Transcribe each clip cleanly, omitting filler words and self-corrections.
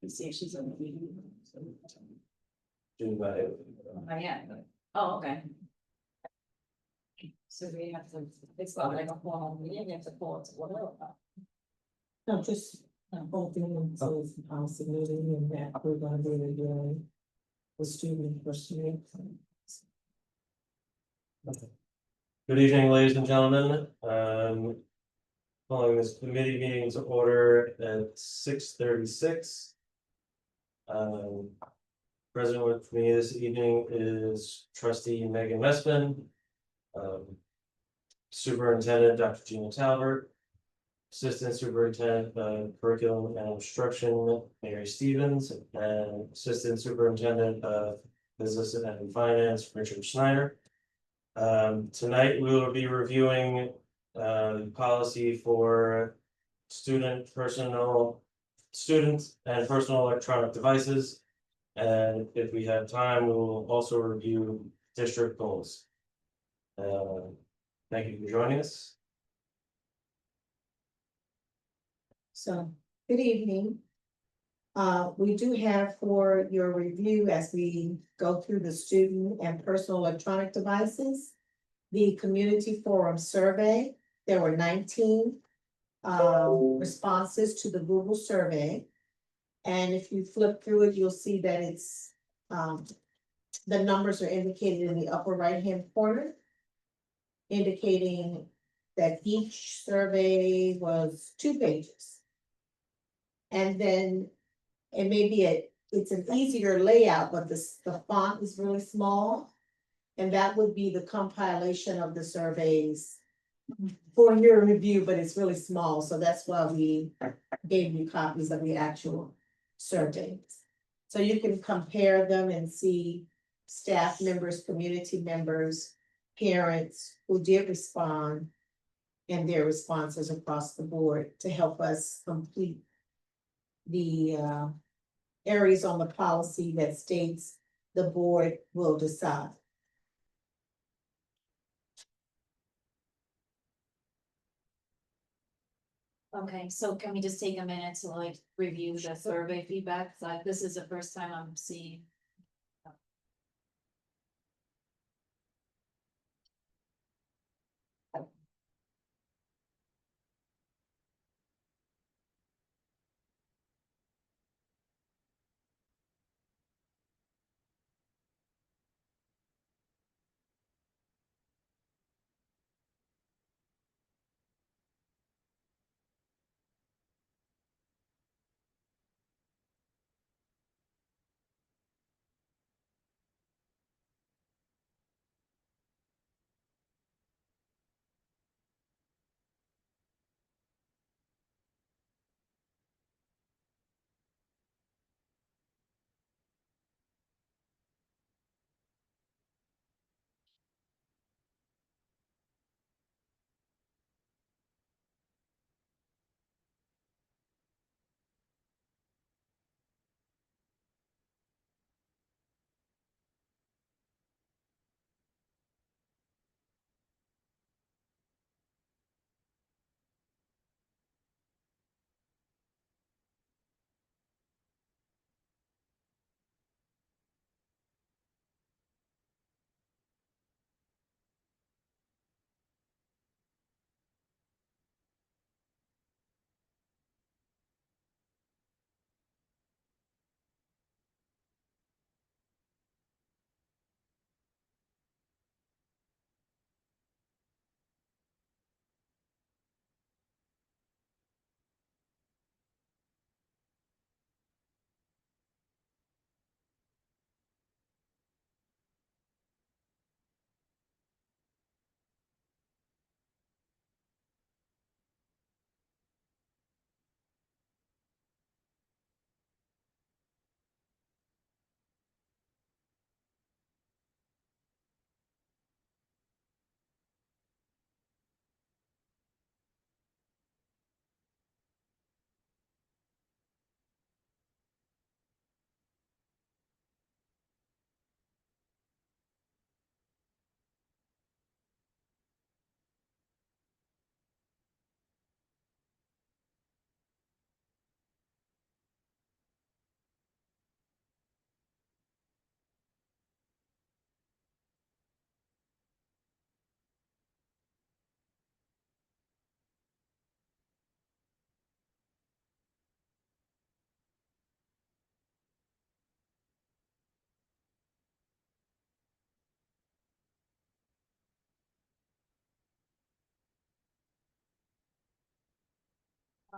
See if she's on the meeting. Invite. Oh, yeah. Oh, okay. So we have to, it's not like a formal meeting, you have to pull it to whatever. No, just opening into the policy meeting and that we're gonna be reviewing the student personnel. Good evening, ladies and gentlemen. Calling this committee meeting to order at 6:36. Present with me this evening is trustee Megan Mespin, superintendent Dr. Gina Talbert, assistant superintendent of curriculum and instruction Mary Stevens, and assistant superintendent of business and finance Richard Schneider. Tonight we will be reviewing policy for students and personal electronic devices. And if we have time, we will also review district goals. Thank you for joining us. So, good evening. We do have for your review as we go through the student and personal electronic devices, the community forum survey. There were 19 responses to the Google survey. And if you flip through it, you'll see that it's the numbers are indicated in the upper right-hand corner, indicating that each survey was 2 pages. And then it may be it's an easier layout, but the font is really small. And that would be the compilation of the surveys for your review, but it's really small. So that's why we gave you copies of the actual surveys. So you can compare them and see staff members, community members, parents who did respond and their responses across the board to help us complete the areas on the policy that states the board will decide. Okay, so can we just take a minute to like review the survey feedback? Like this is the first time I'm seeing.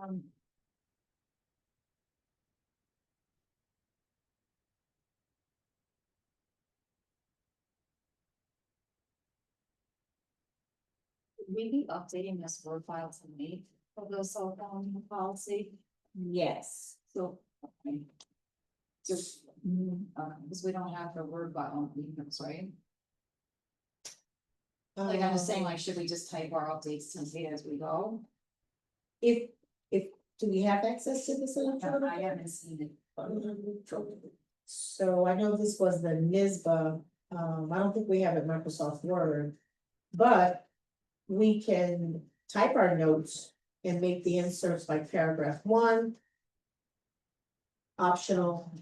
Um, would we be updating this Word file to me for the cell phone policy? Yes. So, okay. Just, because we don't have the Word file on emails, right? Like I'm just saying, like, should we just type our updates to see as we go? If, do we have access to this I electronic? haven't seen it. So I know this was the NISBA, I don't think we have it Microsoft Word. But we can type our notes and make the inserts like paragraph 1. Optional,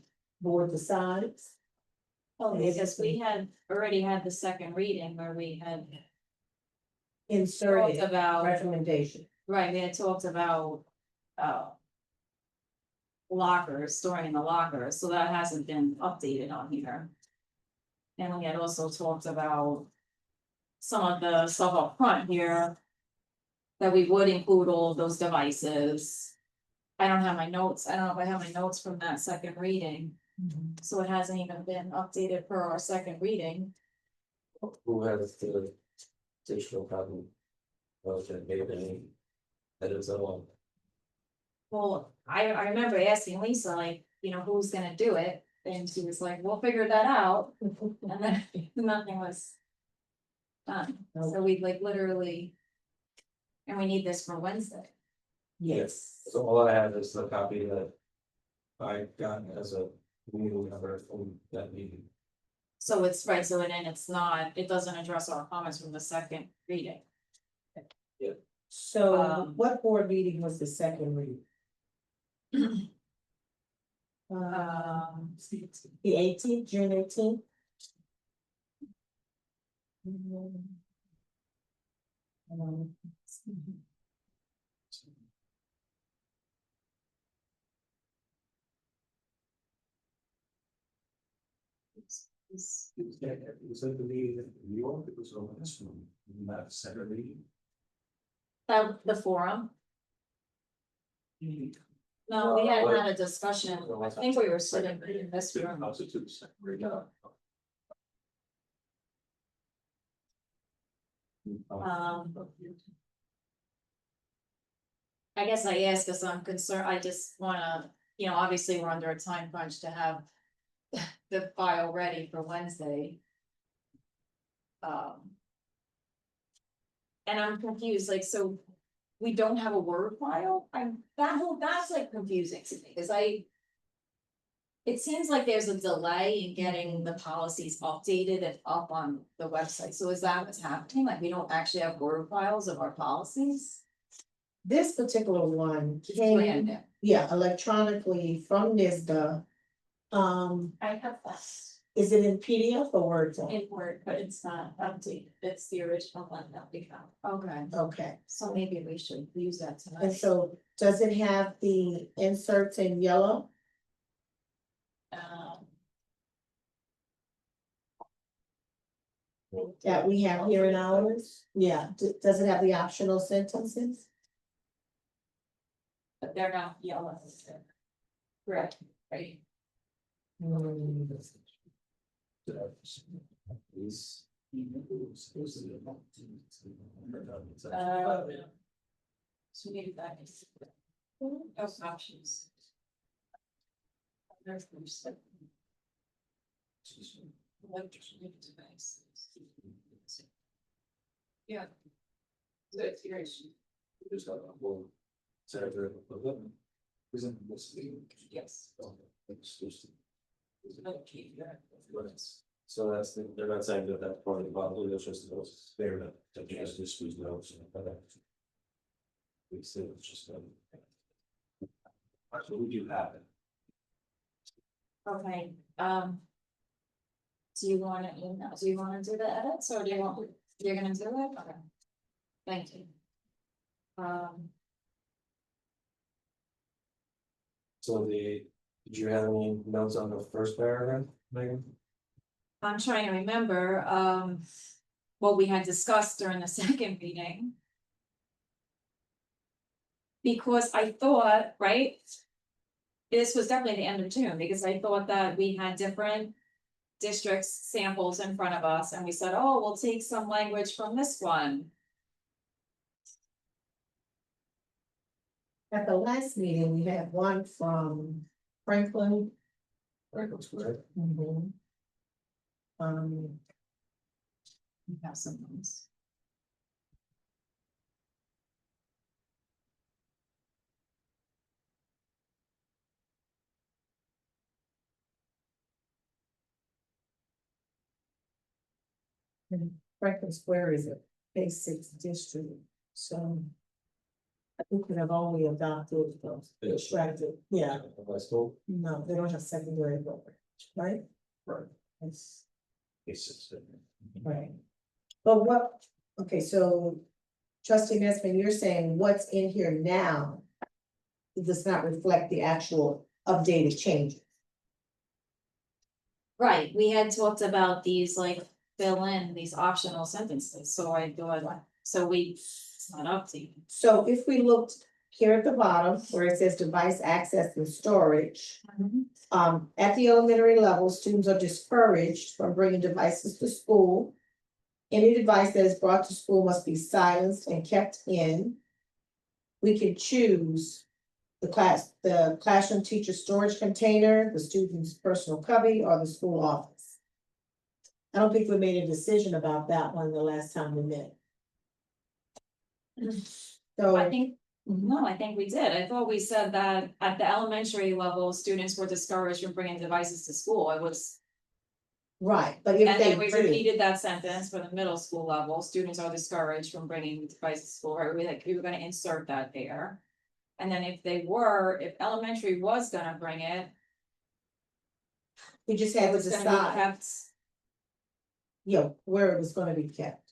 board decides. Oh, because we had already had the second reading where we had talked Inserted about, recommendation. right, we had talked about. Lockers, storing in the lockers, so that hasn't been updated on here. And we had also talked about. Some of the stuff up front here. That we would include all of those devices. I don't have my notes, I don't know if I have my notes from that second reading, so it hasn't even been updated for our second reading. Who has the digital copy? Of it, maybe edits on. Well, I remember asking Lisa, like, who's gonna do it, and she was like, we'll figure that out, and then nothing was. Done, so we like literally. And we need this for Wednesday. Yes. So all I have is the copy that I got as a meeting member from that meeting. So it's right, so then it's not, it doesn't address our comments from the second reading. So what board meeting was the second reading? The 18th, June 18th. Was that the meeting in New York? It was on this one, not Saturday. The forum, no, we hadn't had a discussion, I think we were sitting in this room. I guess I ask because I'm concerned, I just wanna, obviously we're under a time crunch to have. The file ready for Wednesday. And I'm confused, like, so. We don't have a Word file, that's like confusing to me, cause it seems like there's a delay in getting the policies updated and up on the website, so is that what's happening, like, we don't actually have Word files of our policies? This particular one Brand came, new. yeah, electronically from NISBA. I have that. Is it in PDF or Word? In Word, but it's not updated, it's the original one that we found. Okay, Okay, so maybe we should use that and tonight. so does it have the inserts in yellow? That we have here in ours? Yeah, does it have the optional sentences? But they're not yellow. Correct, right? So maybe that is. Those options. There's some. Electronic devices. Yeah. Good, Just got a whole Saturday. Isn't this thing? yes. It's just. Okay, yeah. So they're not saying that that's part of the bottle, it's just those. They're not, that just this was notes. We said it's just. So we do have it. Okay, do you wanna do the edits, or do you want, you're gonna do it? Okay. Thank you. So did you have any notes on the first paragraph, Megan? I'm trying to remember, what we had discussed during the second meeting. because I thought, right? This was definitely the end of June, because I thought that we had different districts samples in front of us, and we said, oh, we'll take some language from this one. At the last meeting, we had one from Franklin. Franklin's correct. Mhm. We have some ones. Franklin Square is a basic district, so. I think we have only adopted those, Yes. extracted, yeah, High school. no, they don't have secondary programs, right? Right. It's, It's right. But what, okay, so trustee Nesbitt, you're saying what's in here now does not reflect the actual updated changes. Right, we had talked about these, like, fill in these optional sentences, so I thought, so it's not updated. So if we looked here at the bottom where it says device access and storage, at the elementary level, students are discouraged from bringing devices to school. Any device that is brought to school must be silenced and kept in. We can choose the classroom teacher storage container, the student's personal cubby, or the school office. I don't think we made a decision about that one the last time we met. So. I think, no, I think we did. I thought we said that at the elementary level, students were discouraged from bringing devices to school. It was, Right, but if and they then we do, repeated that sentence for the middle school level. Students are discouraged from bringing devices to school, right? We were gonna insert that there. And then if elementary was gonna bring it, we just it had to was gonna be decide, kept. where it was gonna be kept.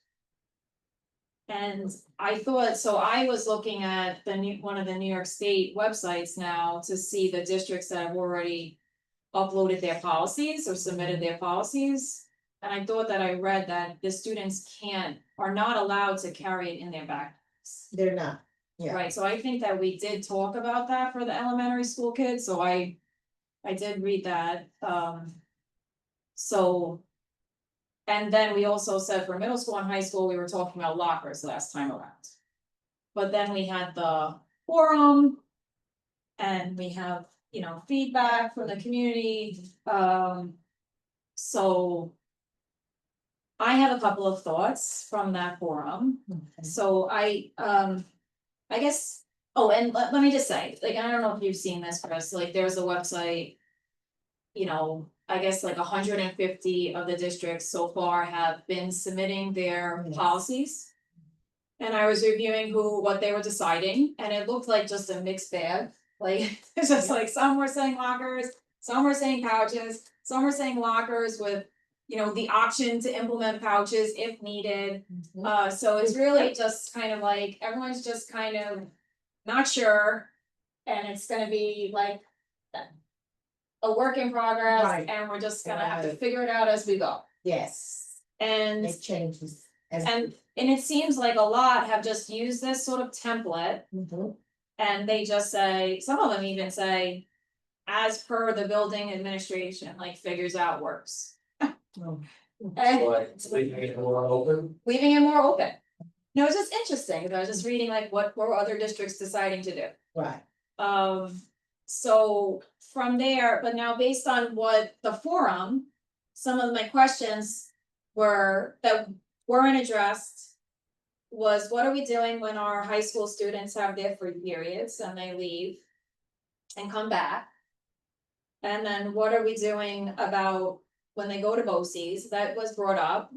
And I thought, so I was looking at one of the New York State websites now to see the districts that have already uploaded their policies or submitted their policies. And I thought that I read that the students are not allowed to carry it in their backpacks. They're not, yeah. Right, so I think that we did talk about that for the elementary school kids, so I did read that, so. And then we also said for middle school and high school, we were talking about lockers last time around. But then we had the forum. And we have, feedback from the community, so. I have a couple of thoughts from that forum, so I guess, oh, and let me just say, like, I don't know if you've seen this, Chris, like, there's a website. I guess like 150 of the districts so far have been submitting their Yes. policies. And I was reviewing what they were deciding, and it looked like just a mixed bag, like, it's just like, some were saying lockers, some were saying pouches, some were saying lockers with. The option to implement pouches if needed, so it's really just kind of like, everyone's just kind of not sure. And it's gonna be like a work in progress, Right. and we're just gonna have to Right. figure it out as we go. Yes, And it changes. as- and it seems like a lot have just used this sort of template, Mhm. and they just say, some of them even say, as per the building administration, like, figures out works. Oh, And Like, leaving it more open. leaving it more open. No, it's just interesting, I was just reading like what were other districts deciding to do. Right, So from there, but now based on what the forum, some of my questions that weren't addressed. Was what are we doing when our high school students have their free periods and they leave? And come back? And then what are we doing about when they go to BOCES? That was brought up.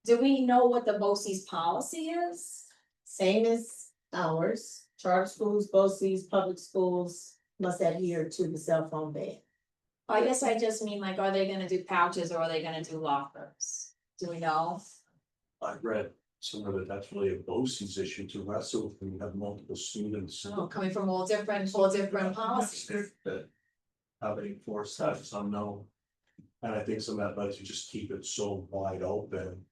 Do we know what the BOCES policy is? same as ours, charter schools, BOCES, public schools must adhere to the cell phone ban. I guess I just mean, like, are they gonna do pouches or are they gonna do lockers? Do we know? I read somewhere that that's really a BOCES issue to wrestle if we have multiple students. Oh, coming from all different policies. That how they enforce that is unknown. And I think some of that lets you just keep it so wide open.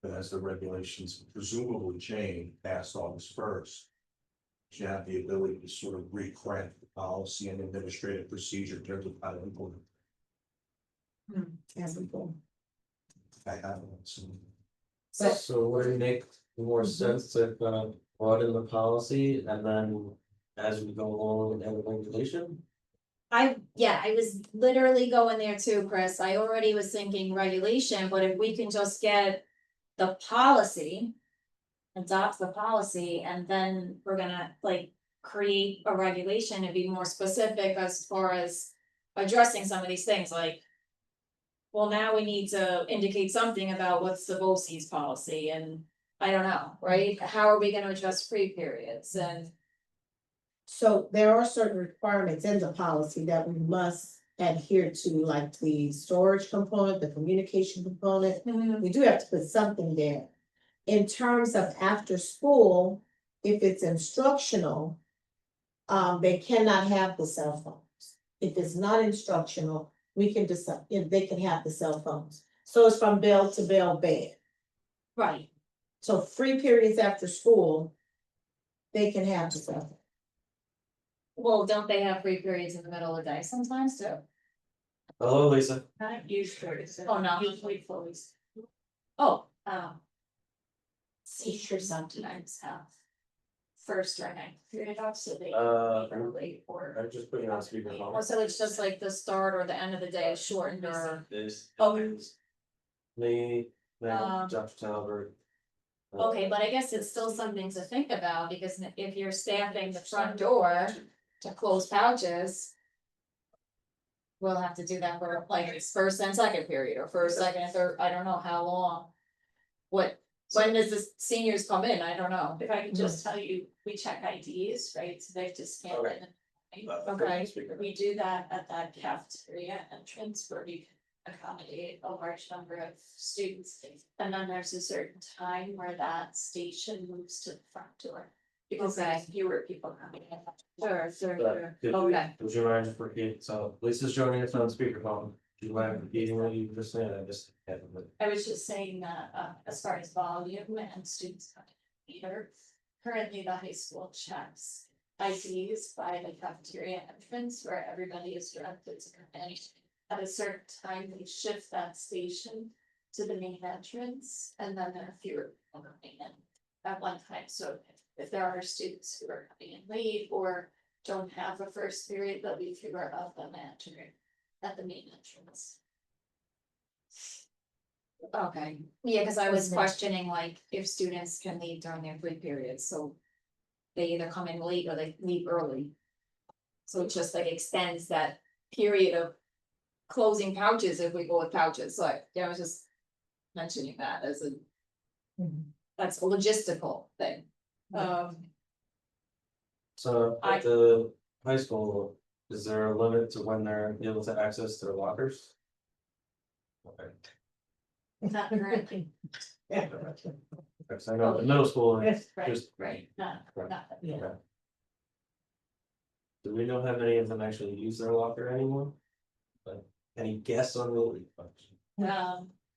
That as the regulations presumably change past August 1st. You have the ability to sort of recraft the policy and administrative procedure in terms of how to implement. As we go. I have some. But- So would it make more sense to broaden the policy and then as we go along and regulation? Yeah, I was literally going there too, Chris. I already was thinking regulation, but if we can just get the policy. Adopt the policy and then we're gonna like create a regulation and be more specific as far as addressing some of these things like. Well, now we need to indicate something about what's the BOCES policy and I don't know, right? How are we gonna address free periods and So there are certain requirements in the policy that we must adhere to, like the storage component, the communication component. We do have to put something there. In terms of after school, if it's instructional, they cannot have the cell phones. If it's not instructional, we can decide, if they can have the cell phones. So it's from bell to bell ban. right, So free periods after school, they can have the cell phone. well, don't they have free periods in the middle of the day sometimes too? Hello, Lisa. Not usually. Oh, no. Usually fully. Oh, Teachers sometimes have. First or ninth period off, so they leave early or. I'm just putting on speakerphone. Oh, so it's just like the start or the end of the day is shortened or, This. Okay. Me, Um, Dr. Talbert. okay, but I guess it's still something to think about, because if you're staffing the front door to close pouches. We'll have to do that for like it's first and second period, or first, second, and third, I don't know how long. When does the seniors come in, I don't know. If I can just tell you, we check IDs, right, so they just scan Okay. in. Okay. We do that at that cafeteria entrance where we can accommodate a large number of students. And then there's a certain time where that station moves to the front door. Because Okay. there's fewer people coming in. Sure. Could Okay. would you mind just repeating, so Lisa's joining us on speakerphone, do you mind repeating what you just said, I just haven't. I was just saying that, as far as volume and students coming in here, currently the high school checks IDs by the cafeteria entrance where everybody is directed to come in. At a certain time, they shift that station to the main entrance, and then there are fewer people coming in at one time, so if there are students who are coming in late or don't have a first period, there'll be fewer of them entering at the main entrance. Okay, yeah, cause I was questioning like if students can leave during their free periods, so. They either come in late or they leave early. So it just like extends that period of closing pouches if we go with pouches, so yeah, I was just. Mentioning that as a. That's a logistical thing. So I- at the high school, is there a limit to when they're able to access their lockers? Okay, Not currently, because I know the middle school, right, Just- right, not. Yeah. do we know how many of them actually use their locker anymore? Like, any guess on the?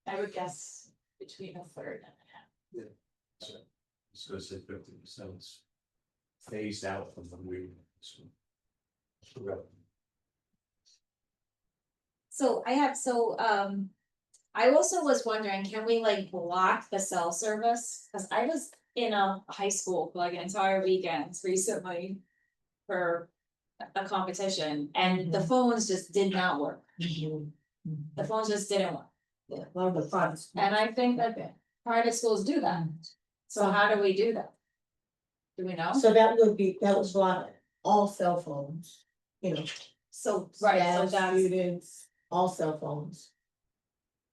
I would guess between a third and a half. So say 50% phased out from the week. So I also was wondering, can we like block the cell service? Cause I was in a high school for like an entire weekend recently. For a competition and the phones just did not work, the phones just didn't work, Yeah, one of the funds. and I think that private schools do that. So how do we do that? Do we know? So that would block all cell phones, you know. So, right, so Staff, that's, students, all cell phones.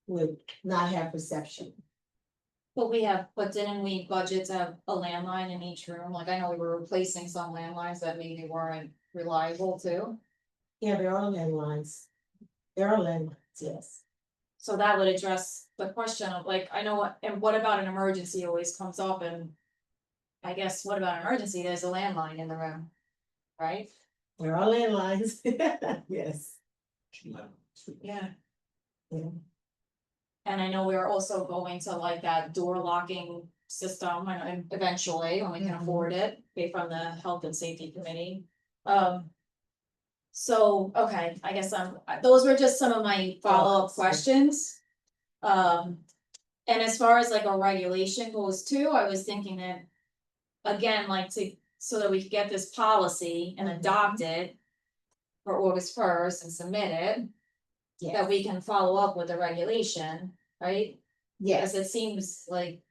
Would not have reception. but didn't we budget to have a landline in each room? Like, I know we were replacing some landlines that maybe weren't reliable too. Yeah, there are landlines. There are landlines, yes. So that would address the question of like, I know what, and what about an emergency always comes up and. I guess, what about an emergency? There's a landline in the room, right? There are landlines, yes. Yeah. Yeah. And I know we are also going to like that door locking system and eventually, when we can Mhm. afford it, pay from the health and safety committee. So, okay, I guess those were just some of my follow-up questions. And as far as like a regulation goes too, I was thinking that. Again, like so that we could get this policy and adopt it. For August 1st and submit it, that we can follow up with the regulation, right? Yes, Because it seems like,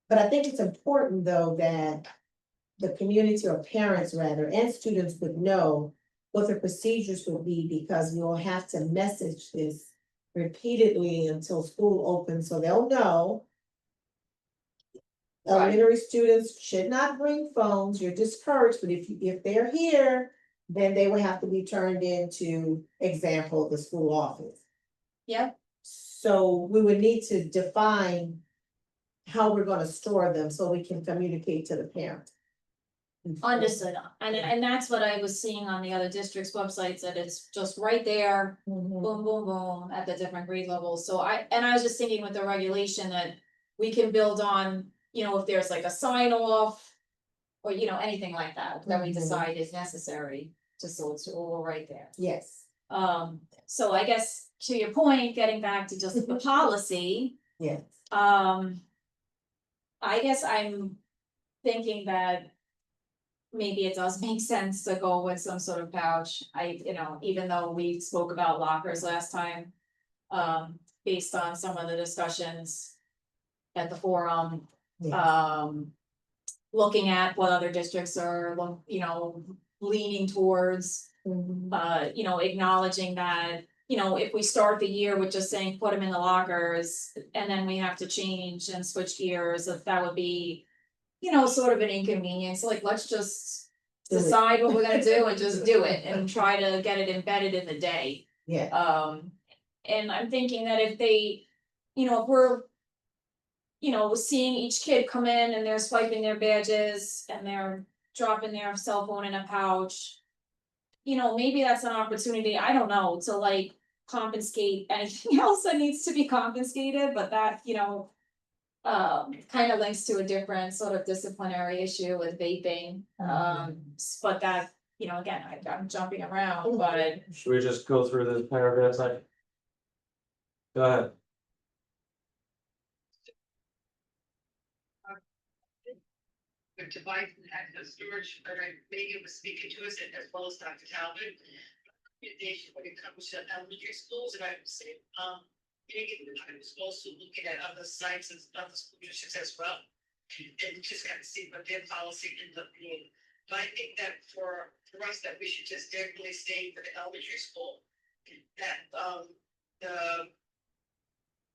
but I think it's important though that the community or parents rather, and students would know what the procedures would be, because we will have to message this repeatedly until school opens, so they'll know. Right. Elementary students should not bring phones, you're discouraged, but if they're here, then they will have to be turned into, example, the school office. yeah, So we would need to define how we're gonna store them so we can communicate to the parent. understood, and that's what I was seeing on the other districts' websites, that it's just right there. Mhm. Boom, boom, boom, at the different grade levels, so I was just thinking with the regulation that we can build on, if there's like a sign off. Or, anything like that we Mhm. decide is necessary, just so it's all right there. Yes, So I guess to your point, getting back to just the policy, yes. I guess I'm thinking that. Maybe it does make sense to go with some sort of pouch, even though we spoke about lockers last time. Based on some of the discussions. At the forum, Yes. looking at what other districts are, leaning towards. Mhm. Acknowledging that, if we start the year with just saying put them in the lockers, and then we have to change and switch gears, that would be. Sort of an inconvenience, like, let's just Do it. decide what we're gonna do and just do it and try to get it embedded in the day. Yeah, And I'm thinking that if they, if we're. Seeing each kid come in and they're swiping their badges and they're dropping their cell phone in a pouch. Maybe that's an opportunity, I don't know, to like confiscate anything else that needs to be confiscated, but that, kind of links to a different sort of disciplinary issue with vaping. But that, again, I'm jumping around, but Should we just go through this paragraph? Go ahead. The device and access storage, but Megan was speaking to us as well as Dr. Talbot. Recommendation when it comes to elementary schools, and I would say, Megan and I was also looking at other sites and other school districts as well. And just kind of see what their policy ends up being. But I think that for us, that we should just definitely stay for the elementary school. That,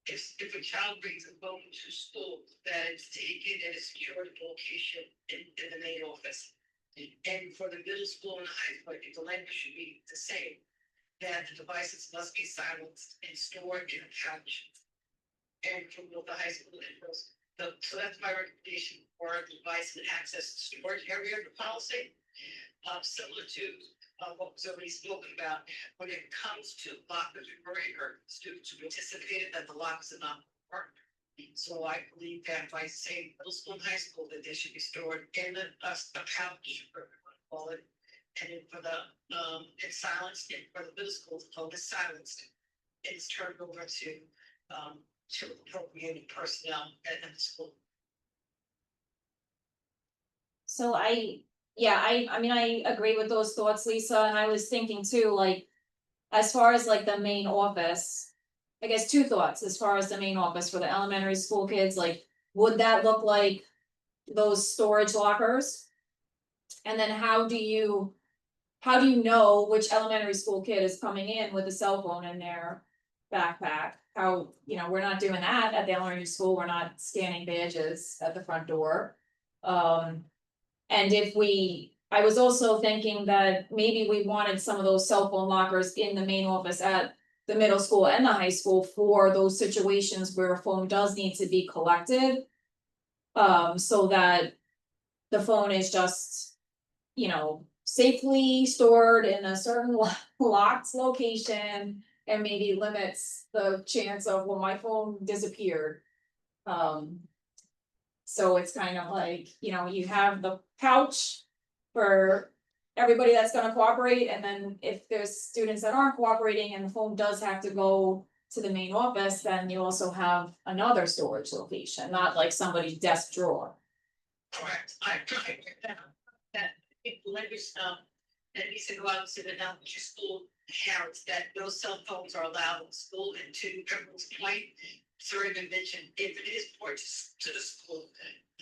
if a child brings a phone to school, that it's taken at a secured location in the main office. And for the middle school and high school, I think the language should be the same, that the devices must be silenced and stored in a pouch. And for both the high school and middle school. So that's my recommendation for a device and access storage area of the policy. Similar to what was already spoken about, when it comes to lockers, we encourage students who participated that the lockers are not work. So I believe that by saying middle school and high school, that they should be stored in a pouch, or call it. And then for the it's silenced, and for the middle school, the phone is silenced. It's turned over to appropriate personnel at the school. so I mean, I agree with those thoughts, Lisa, and I was thinking too, like. As far as like the main office. I guess two thoughts, as far as the main office for the elementary school kids, like, would that look like? Those storage lockers? And then how do you know which elementary school kid is coming in with a cell phone in their backpack? How, we're not doing that at the elementary school, we're not scanning badges at the front door. And I was also thinking that maybe we wanted some of those cell phone lockers in the main office at the middle school and the high school for those situations where a phone does need to be collected. So that the phone is just, safely stored in a certain locked location and maybe limits the chance of, well, my phone disappeared. So it's kind of like, you have the pouch for everybody that's gonna cooperate, and then if there's students that aren't cooperating and the phone does have to go to the main office, then you also have another storage location, not like somebody's desk drawer. Correct, I that if language, that needs to go out to the elementary school parents, that no cell phones are allowed in school, and to everyone's point, it's already been mentioned, if it is brought to the school,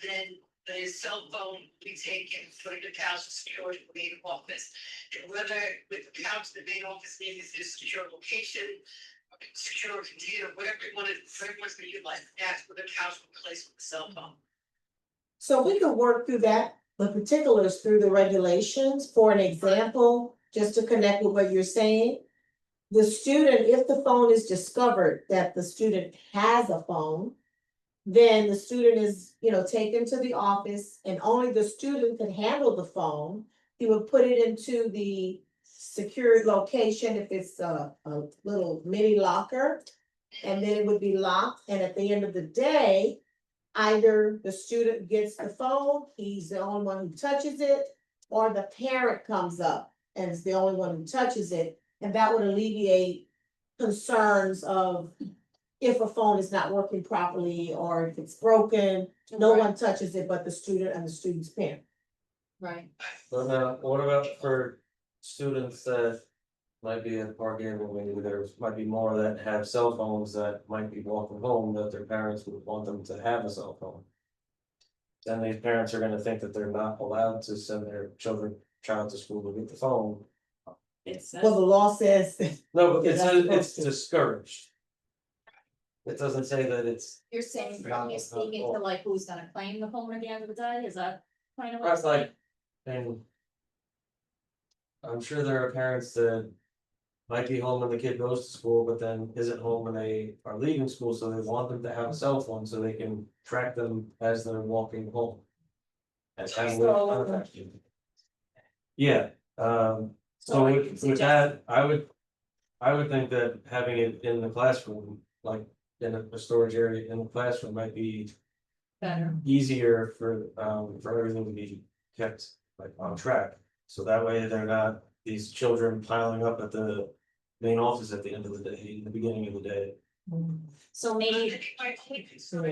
then the cell phone be taken, put in the couch, secured in the main office. And whether with the couch, the main office needs a secure location, secure container, whatever everyone's gonna utilize, that's where the couch will place with the cell phone. So we could work through that, the particulars through the regulations. For an example, just to connect with what you're saying. The student, if the phone is discovered that the student has a phone, then the student is, taken to the office and only the student can handle the phone. He would put it into the secured location if it's a little mini locker. And then it would be locked, and at the end of the day, either the student gets the phone, he's the only one who touches it, or the parent comes up and is the only one who touches it, and that would alleviate concerns of if a phone is not working properly, or if it's broken, no one touches it but the student and the student's parent. Right. But now, what about for students that might be at the park area, maybe there might be more that have cell phones that might be walking home, that their parents would want them to have a cell phone. Then these parents are gonna think that they're not allowed to send their child to school to get the phone. It's, Well, the law says, No, but You're not it's supposed to. discouraged. It doesn't say that it's, you're saying, Yeah, you're speaking to like who's gonna claim the phone at the end of the day, is that kind of what? that's like, and. I'm sure there are parents that might be home when the kid goes to school, but then isn't home when they are leaving school, so they want them to have a cell phone so they can track them as they're walking home. And kind of contact you. Yeah, so with that, I would think that having it in the classroom, like in a storage area in the classroom might be Better. easier for everything to be kept like on track. So that way they're not these children piling up at the main office at the end of the day, in the beginning of the day. So maybe, I think it's they're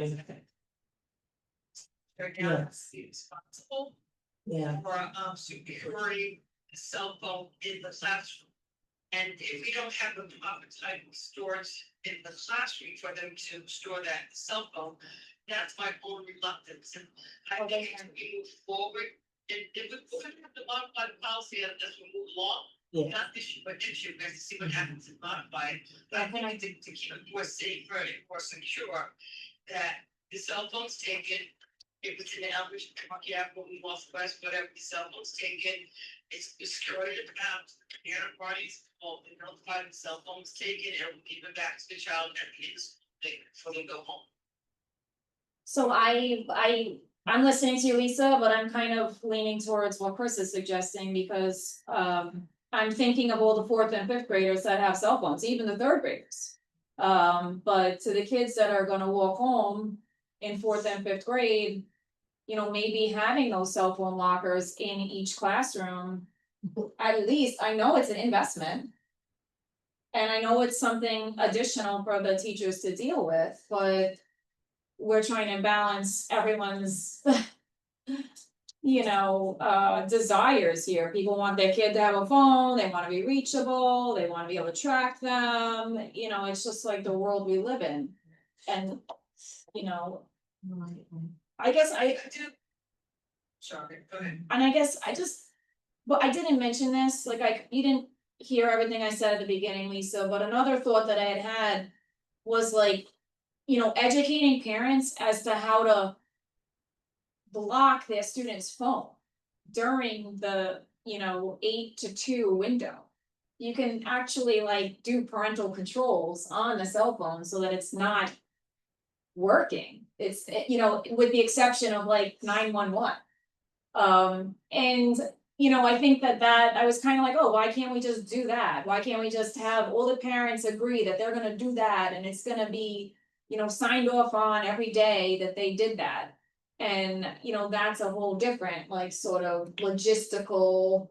now responsible yeah, for securing the cell phone in the classroom. And if we don't have the proper type of storage in the classroom for them to store that cell phone, that's my own reluctance. And I think as we move forward, and if we're gonna have to modify the policy as we move along, yeah. not this year, but next year, we have to see what happens and modify it. But I think to keep it more safer and more secure, that the cell phone's taken. If it's in the elementary, when we lost class, whatever, the cell phone's taken, it's secured in the house, the parent parties, all the notified, the cell phone's taken, and we give it back to the child at the end of the day, before they go home. so I'm listening to you, Lisa, but I'm kind of leaning towards what Chris is suggesting, because, I'm thinking of all the fourth and fifth graders that have cell phones, even the third graders. But to the kids that are gonna walk home in fourth and fifth grade, maybe having those cell phone lockers in each classroom, at least, I know it's an investment. And I know it's something additional for the teachers to deal with, but we're trying to balance everyone's desires here. People want their kid to have a phone, they wanna be reachable, they wanna be able to track them, it's just like the world we live in. And, I guess I do. Sorry, go ahead. and I guess but I didn't mention this, like, you didn't hear everything I said at the beginning, Lisa, but another thought that I had was like, educating parents as to how to block their student's phone during the, 8 to 2 window. You can actually like do parental controls on the cell phone so that it's not working. It's, with the exception of like 911. And I think that I was kind of like, oh, why can't we just do that? Why can't we just have all the parents agree that they're gonna do that, and it's gonna be, signed off on every day that they did that. And, you know, that's a whole different, like, sort of logistical.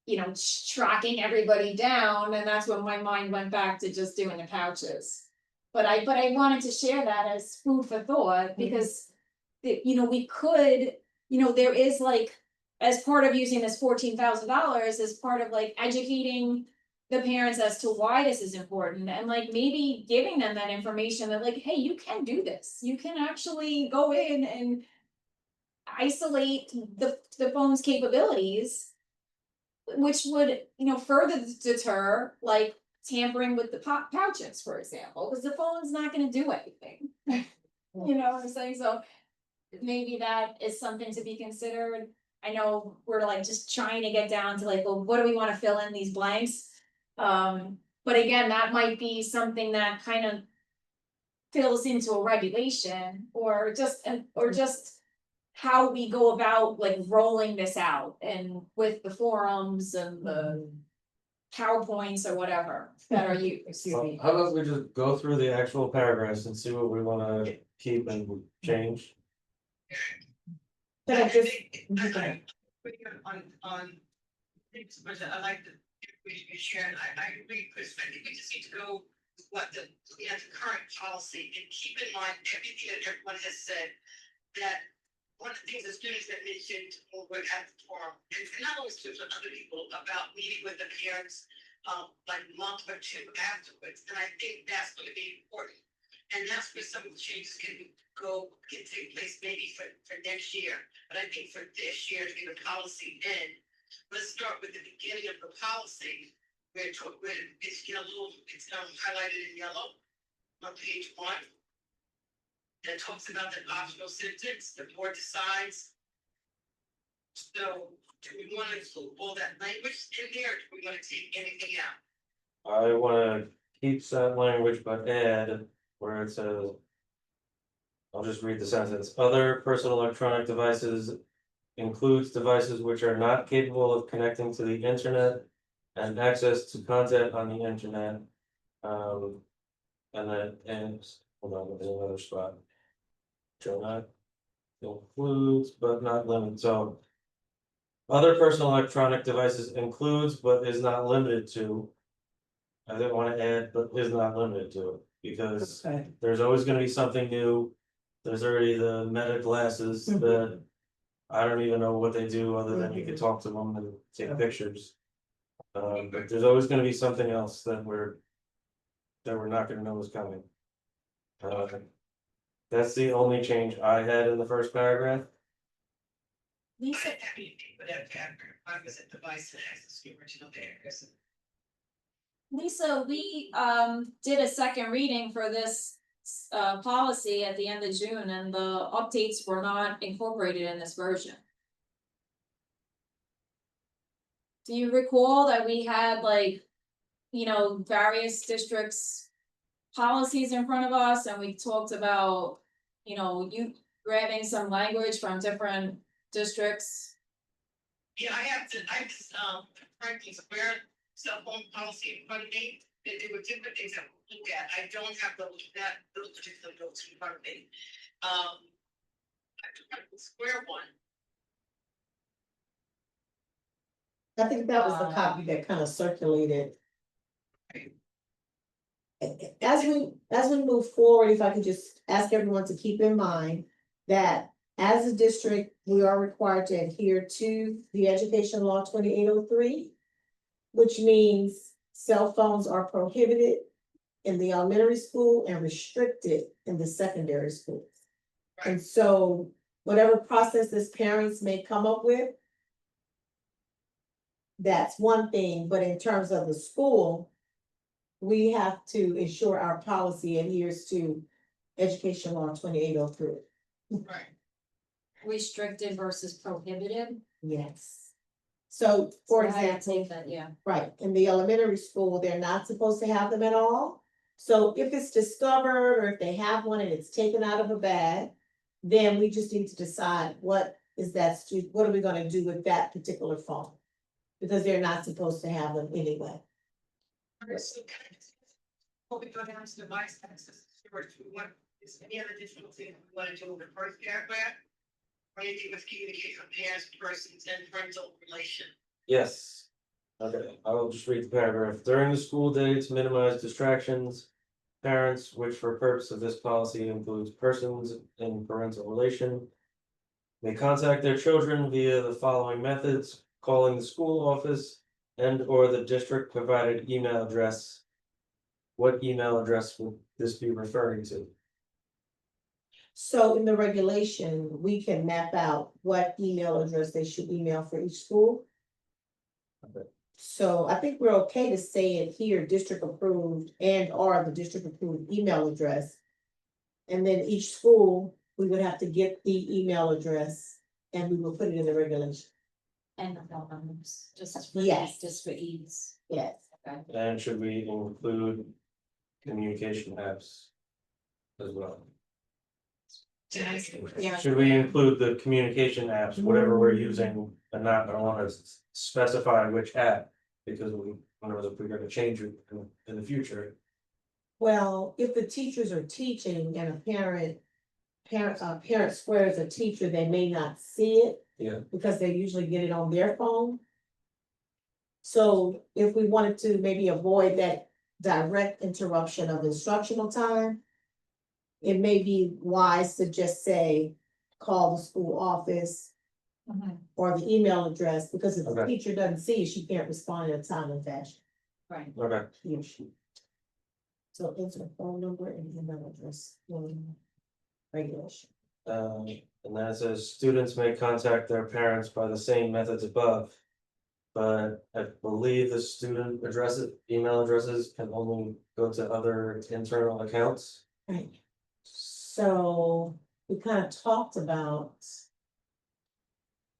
You know, tracking everybody down, and that's when my mind went back to just doing the pouches. But I wanted to share that as food for thought, because. You know, we could, you know, there is like, as part of using this $14,000, as part of like educating. The parents as to why this is important, and like maybe giving them that information that like, hey, you can do this, you can actually go in and. Isolate the phone's capabilities. Which would, you know, further deter like tampering with the pouches, for example, because the phone's not gonna do anything. You know what I'm saying? So maybe that is something to be considered. I know we're like just trying to get down to like, well, what do we wanna fill in these blanks? But again, that might be something that kind of fills into a regulation, or just how we go about like rolling this out, and with the forums and the PowerPoints or whatever that are used. Excuse me. How about we just go through the actual paragraphs and see what we wanna keep and change? But I just, On. But I like the, we shared, I agree, Chris, I think we just need to go with what the current policy, and keep in mind everything that everyone has said. That one of the things the students that mentioned over at the forum, and not only students, but other people, about meeting with the parents, like a month or two afterwards, and I think that's gonna be important. And that's where some of the changes can take place maybe for next year, but I think for this year to get a policy in, let's start with the beginning of the policy. Where it's, it's highlighted in yellow on page 1. That talks about the optional sentence, the board decides. So, do we want to include all that language in there, or do we want to take anything out? I wanna keep that language, but add where it says. I'll just read the sentence, other personal electronic devices. Includes devices which are not capable of connecting to the internet. And access to content on the internet. And then, hold on, there's another spot. Shall not. Includes but not limited, so. Other personal electronic devices includes but is not limited to. I didn't wanna add, but is not limited to it, because okay, there's always gonna be something new. There's already the Meta glasses that. I don't even know what they do, other than you can talk to them and take pictures. But there's always gonna be something else that we're not gonna know is coming. That's the only change I had in the first paragraph. Lisa, That paragraph, I was at device that has the original paragraph. Lisa, we did a second reading for this policy at the end of June, and the updates were not incorporated in this version. Do you recall that we had like, you know, various districts' policies in front of us, and we talked about, you know, you grabbing some language from different districts? Yeah, I just, frankly, where cell phone policy in front of me, there were different things that we look at, I don't have those particular notes in front of me. I took out the square one. I think that was the copy that kind of circulated. As we move forward, if I could just ask everyone to keep in mind that as a district, we are required to adhere to the Education Law 2803, which means cell phones are prohibited in the elementary school and restricted in the secondary schools. And so whatever processes parents may come up with, that's one thing, but in terms of the school, we have to ensure our policy adheres to Education Law 2803. Right. Restricted versus prohibited? Yes. So, for So how do you example, take that, yeah. right, in the elementary school, they're not supposed to have them at all. So if it's discovered, or if they have one and it's taken out of a bag, then we just need to decide what are we gonna do with that particular phone? Because they're not supposed to have them anyway. So before we go down to device access, storage, is any other additional thing we want to do in the first paragraph? or anything with communication with parents, persons, and parental relation. Yes. Okay, I will just read the paragraph. During the school day to minimize distractions. Parents, which for purpose of this policy includes persons in parental relation. May contact their children via the following methods, calling the school office and or the district provided email address. What email address would this be referring to? So in the regulation, we can map out what email address they should email for each school. Okay. So I think we're okay to say it here, district approved and or the district approved email address. And then each school, we would have to get the email address and we will put it in the regulation. And the phone numbers, just for Yes. just for ease. Yes. Okay. And should we include communication apps as well? Yeah. Should we include the communication apps, whatever we're using, and not, I don't wanna specify which app, because we, who knows if we're gonna change it in the future. Well, if the teachers are teaching and a parent swears a teacher, they may not see it. Yeah. Because they usually get it on their phone. So if we wanted to maybe avoid that direct interruption of instructional time. It may be wise to just say, call the school office or the email address, because if the Okay. teacher doesn't see it, she can't respond in a timely fashion. Right. Okay, He or she. So enter the phone number and email address. Regulation. and then it says students may contact their parents by the same methods above. But I believe the student addresses, email addresses can only go to other internal accounts. Right. So we kind of talked about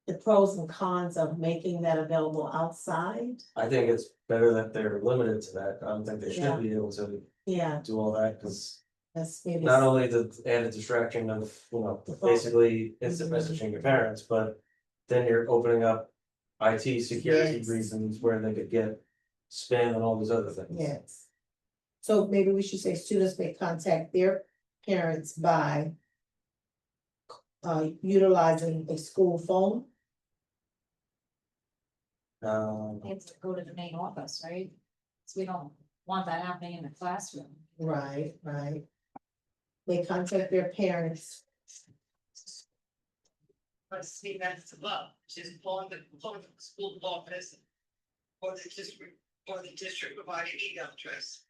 the pros and cons of making that available outside. I think it's better that they're limited to that. I don't think they Yeah. should be able to Yeah, do all that, because that's maybe. not only the added distraction of, you know, basically instant messaging your parents, but then you're opening up IT security Yes. reasons where they could get spam and all these other things. Yes. So maybe we should say students may contact their parents by utilizing a school phone. They have to go to the main office, right? So we don't want that happening in the classroom. Right. May contact their parents. But see, that's above, which is calling the school office. Or the district provided email address.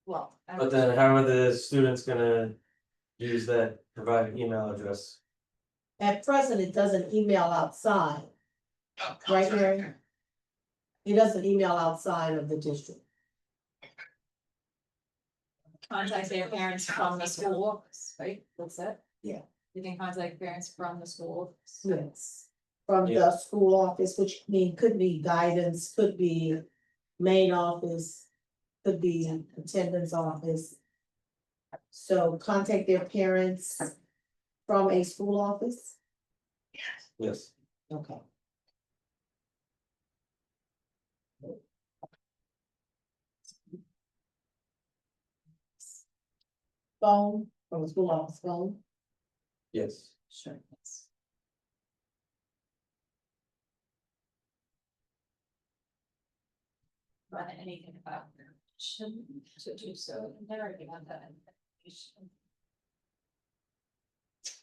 Well. But then how are the students gonna use that provided email address? At present, it doesn't email outside. Oh, Right, sorry. Mary? It doesn't email outside of the district. Contact their parents from the school office, right? That's it? Yeah. You can contact parents from the school office. Yes. From the school office, which could be guidance, could be main office, could be attendance office. So contact their parents from a school office, Yes. Yes. okay. Phone, from a school office phone, Yes. Sure. Yes. But anything about shouldn't to do so, never give on that information.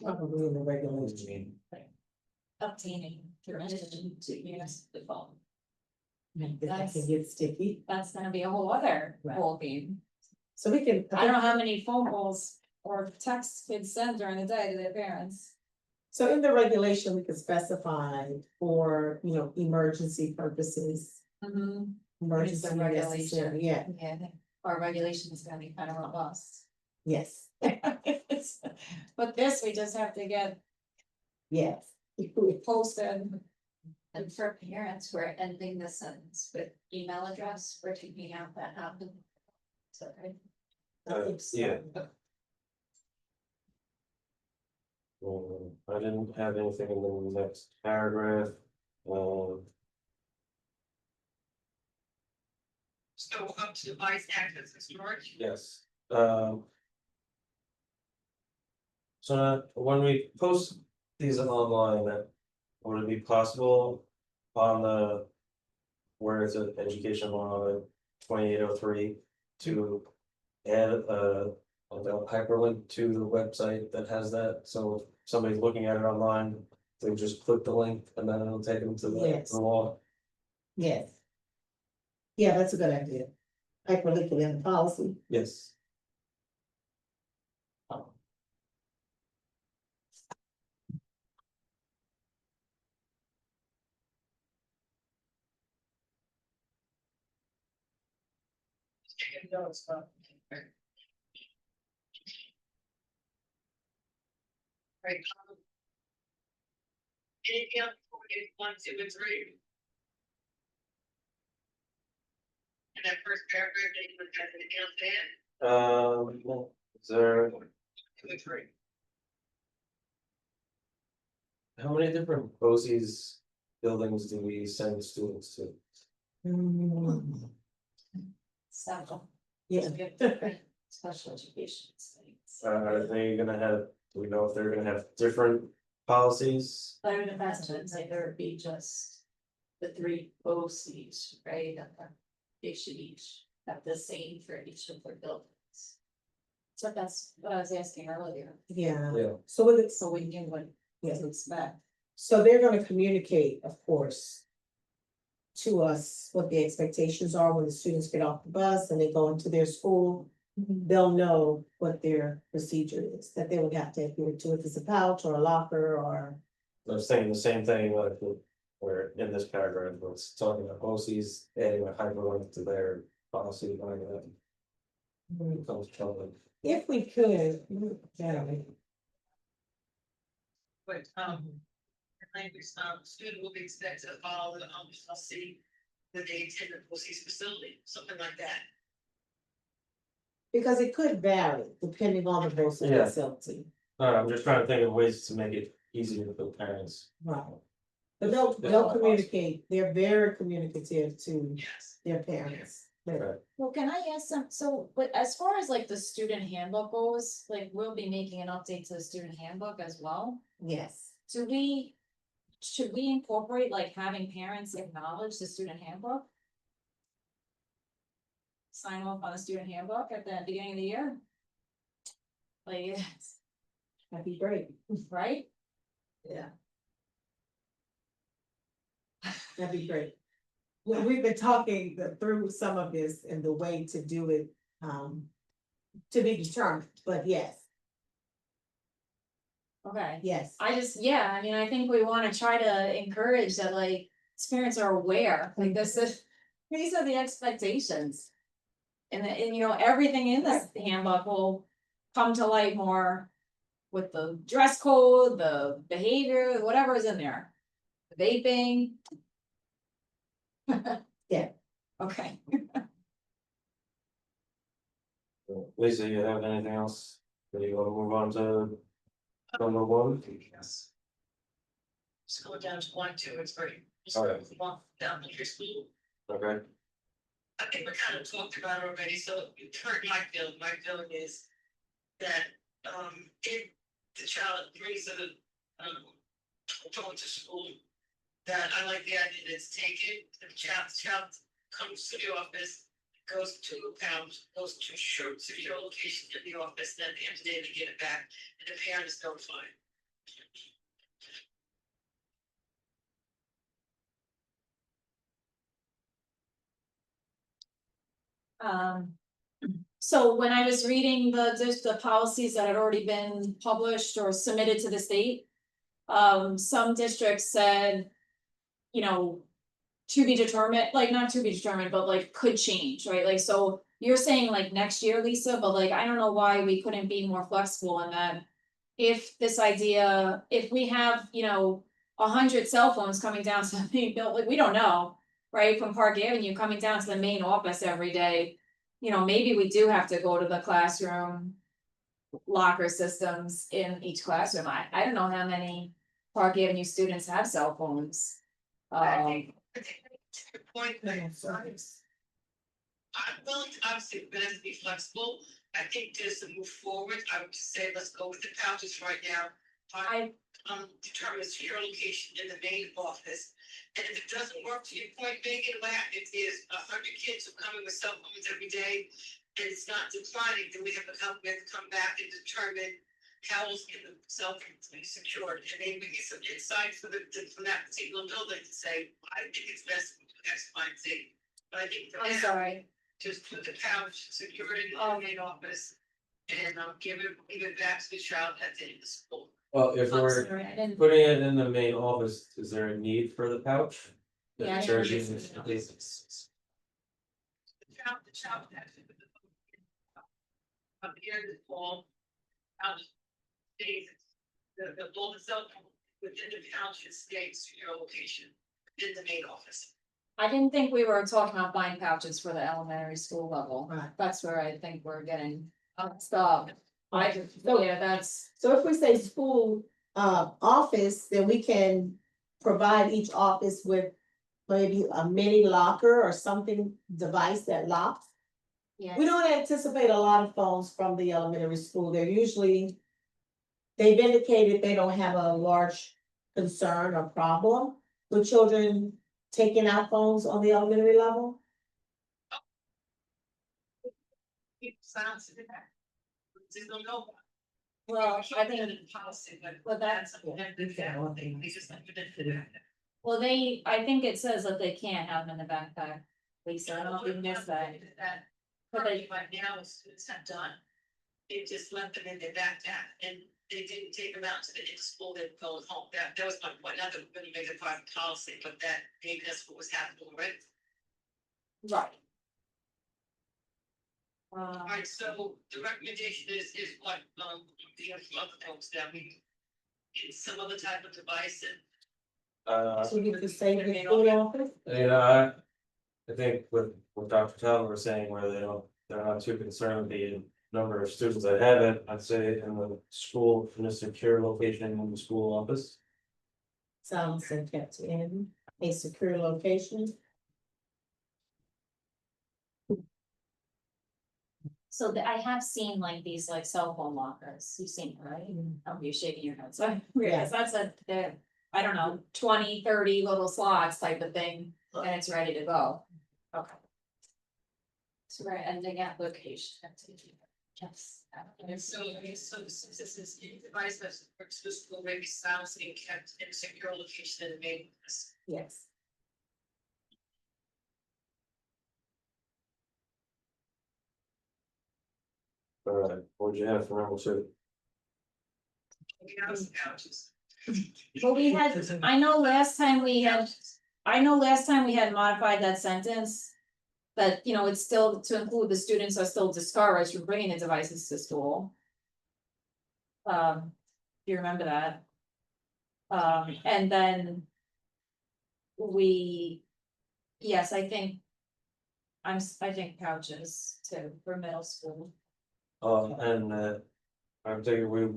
probably in the regulation. Obtaining permission to use the phone. That can get sticky, That's gonna be a whole other Right. ballgame. so we can. I don't know how many phone calls or texts kids send during the day to their parents. So in the regulation, we could specify for, emergency purposes. Emergency The regulation. necessary, yeah, Yeah, I think our regulation is gonna be kind of robust. yes, But this, we just have to get yes. posted. And for parents, we're ending the sentence with email address, we're taking out that happened. Sorry. Yeah. I didn't have anything in the next paragraph. So up to device access and storage. Yes, so when we post these online, would it be possible on the. Where it's an education law 2803 to add like a hyperlink to the website that has that, so if somebody's looking at it online. They just click the link and then it'll take them to Yes. the law. Yes. Yeah, that's a good idea. Hyperlink it in the policy. Yes. No, it's not. Right. Anything else before we get 1, 2, and 3? And that first paragraph, that you would have an account there, Is there, 2 and 3. how many different BOCES buildings do we send students to? Several. Yeah. We have different special education things. Are they gonna have, do we know if they're gonna have different policies? But I would imagine I'd say there would be just the 3 BOCES, right? They should each have the same for each of their buildings. So that's what I was asking earlier, Yeah, Yeah. so with it, so we knew what to expect. so they're gonna communicate, of course. To us, what the expectations are when the students get off the bus and they go into their school. They'll know what their procedure is, that they would have to adhere to, if it's a pouch or a locker or. I was saying the same thing, like, where in this paragraph, where it's talking about BOCES adding a hyperlink to their policy, like that. Becomes trouble. If we could, yeah. But, language, student will be expected to follow the, policy that they attend the BOCES facility, something like that. Because it could vary depending on the BOCES Yeah. facility, I'm just trying to think of ways to make it easier for the parents. right? But they'll communicate, they're very communicative to Yes. their parents. Right. Well, can I ask some, so, but as far as like the student handbook goes, like, we'll be making an update to the student handbook as well. Yes, Should we incorporate like having parents acknowledge the student handbook? Sign off on the student handbook at the beginning of the year? Like, yes, that'd be great, right? yeah. That'd be great. Well, we've been talking through some of this and the way to do it, to be determined, but yes, Okay, yes. I just, yeah, I mean, I think we wanna try to encourage that, like, parents are aware, like, these are the expectations. And you know, everything in this handbook will come to light more with the dress code, the behavior, whatever is in there. Vaping. Yeah. Okay. Lisa, you have anything else? Do you wanna move on to number 1? Yes. Just go down to 1, 2, and 3. Just All right. move on down to your school. Okay, I think we kind of talked about it already, so you turn my feeling is that, if the child brings a, going to school, that I like the idea that it's taken, the child comes to the office, goes to a pound, goes to secure location at the office, then at the end of the day, they get it back, and the parent is notified. So when I was reading the policies that had already been published or submitted to the state. Some districts said. You know. To be determined, like not to be determined, but like could change, right? Like, so you're saying like next year, Lisa, but like, I don't know why we couldn't be more flexible in that. If this idea, if we have, 100 cell phones coming down to the main building, like, we don't know, right, from Park Avenue coming down to the main office every day. Maybe we do have to go to the classroom. Locker systems in each classroom. I don't know how many Park Avenue students have cell phones. I think to your point, I'm willing to obviously, but to be flexible. I think just to move forward, I would just say, let's go with the pouches right now. determine a secure location in the main office. And if it doesn't work, to your point, Megan, what happens is 100 kids are coming with cell phones every day, and it's not declining, then we have to come back and determine how else can the cell phones be secured, and maybe we get some insights from that particular building to say, I think it's best to do X, Y, and Z. But I think for I'm now, sorry. just put the pouch secured in Oh. the main office, and give it back to the child at the end of the school. Well, if I'm we're sorry, I didn't. putting it in the main office, is there a need for the pouch? The Yeah, I church didn't is- The child has to. Up here in the fall. Out. Stays, the bullet itself within the pouch stays to your location in the main office. I didn't think we were talking about buying pouches for the elementary school level. Right. That's where I think we're getting stuck. Yeah, that's, So if we say school, office, then we can provide each office with maybe a mini locker or something, device that locks. yeah. We don't anticipate a lot of phones from the elementary school, they're usually. They've indicated they don't have a large concern or problem with children taking out phones on the elementary level. Keep silence in there. Just don't know. Well, I think, Policy, but. but that's- They just like that. well, I think it says that they can't have them in the backpack. Lisa, I don't know if you missed that. But they, right now, students have done. They just left them in their backpack and they didn't take them out to the school, they're going home. That was my point, not that we're gonna make a private policy, but that maybe that's what was happening already. Right. Alright, so the recommendation is what, the other folks that we. Get some other type of device and. So we could say the school office. I think what Dr. Talbot was saying, where they're not too concerned with the number of students that have it, I'd say in the school, in a secure location in the school office. Sounds and kept in a secure location. So I have seen like these like cell phone lockers, you've seen, it, right? Oh, you're shaking your head, so I realize that's I don't know, 20, 30 little slots type of thing, and it's ready to go. Okay. So we're ending at location. Yes. And so, since this is a device that's works for school, maybe sounds being kept in a secure location in the main office. Yes. What'd you have for number two? We have some pouches. Well, we had, I know last time we had modified that sentence. That, you know, it's still to include the students are still discouraged from bringing the devices to school. Do you remember that? And then. Yes, I think. I think pouches too, for middle school. And I'm thinking we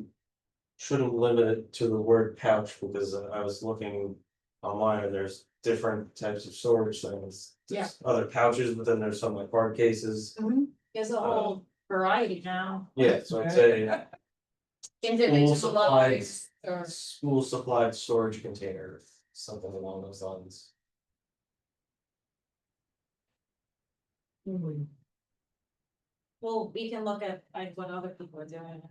shouldn't limit it to the word pouch, because I was looking online and there's different types of storage things. There's other pouches, but then there's some like hard cases. There's a whole variety now. Yeah, so I'd say Individual school supplied, or- school supplied storage container, something along those lines. Well, we can look at like what other people are doing.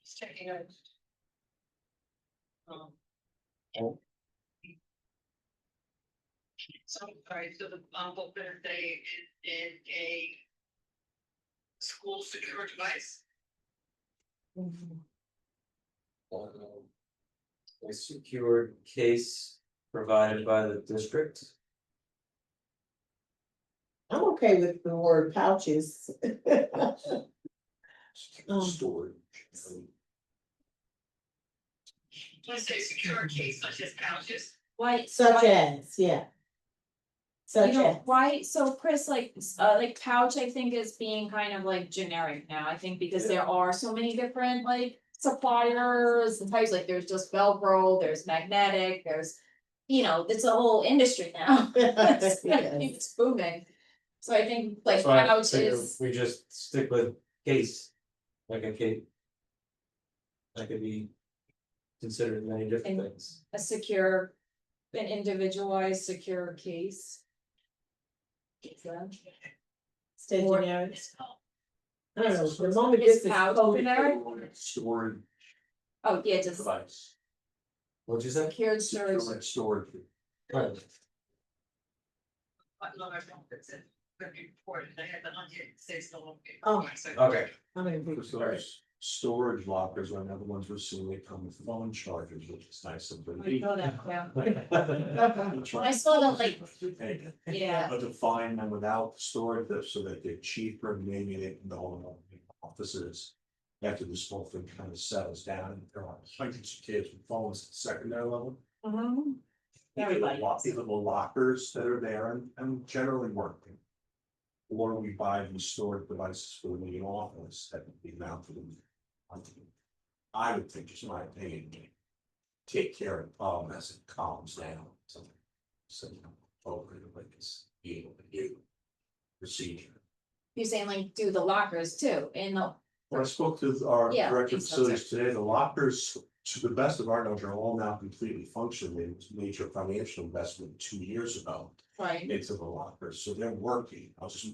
Just checking out. So, alright, so the, what better say in a. School secure device. A secured case provided by the district. I'm okay with the word pouches. Storage. Let's say secure case such as pouches. Why? Such as, yeah. Such You know, as, why, so Chris, like pouch, I think is being kind of like generic now, I think, because there are so many different like suppliers and types, like there's just Velcro, there's magnetic, there's. You know, it's a whole industry now. It's it's booming. So I think like So I pouch figure is, we just stick with case, like a case. That could be considered many different things. A secure, an individualized secure case. Stationary. I don't know, the moment Is this is pouch coded, generic? Storage Oh, yeah, just device. What'd you say? secured storage. Storage. Right. But no, I don't, it's a, but before, I had the on here, it says the location. Oh. Okay. I mean, Those storage lockers are another ones we're seeing, they come with phone chargers, which is nice and I pretty. know that, yeah. I I saw them like, yeah, But to find them without storage, so that they're cheaper, maybe they can go in offices. After this whole thing kind of settles down, and there are hundreds of kids with phones at the secondary level. mhm. Everybody. Even the lockers that are there and generally working. Or we buy these storage devices for the office that would be mounted in. I would think, just my opinion, take care of the problem as it calms down. So, over like it's able to do procedure. You're saying like do the lockers too, in the, When I spoke to our Yeah, director of so, facilities today, the lockers, to the best of our knowledge, are all now completely functional. It was major financial investment 2 years ago right, into the lockers, so they're working. I'll just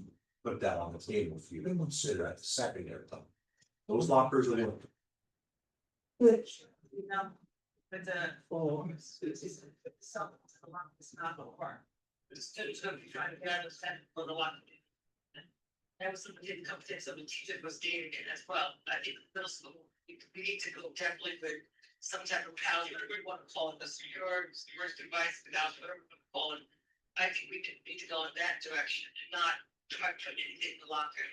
put that on the table for you to consider at the secondary level. Those lockers are working. You know, but the. It's not gonna work. The students gonna be trying to get out of that for the lot. That was something that come to some teacher was dating it as well. I think middle school, we need to go definitely with some type of power, whatever we want to call it, the secure device, without whatever we call it. I think we need to go in that direction and not try to put anything in the locker.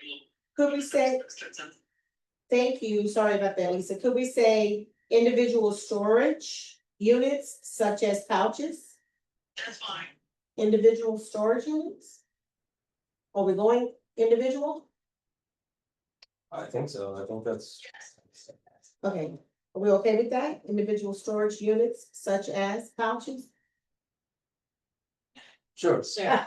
could we say, thank you, sorry about that, Lisa, could we say individual storage units such as pouches? That's fine. Individual storage units? Are we going individual? I think so. I think that's. Okay, are we okay with that? Individual storage units such as pouches? Sure. sure,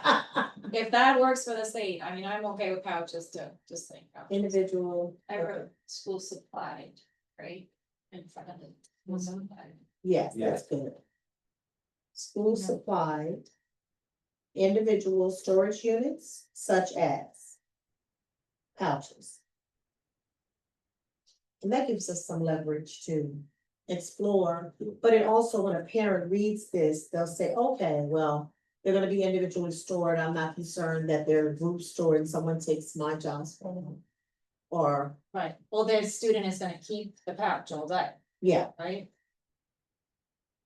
if that works for the state, I mean, I'm okay with pouches too, just saying. pouches. Individual, I wrote school supplied, right, in front of it. School supplied. yes, that's good. School Yeah. supplied. Individual storage units such as pouches. And that gives us some leverage to explore, but it also, when a parent reads this, they'll say, okay, well, they're gonna be individually stored, I'm not concerned that they're group stored and someone takes my jobs for them. Or, Right, well, their student is gonna keep the pouch all day, yeah, right?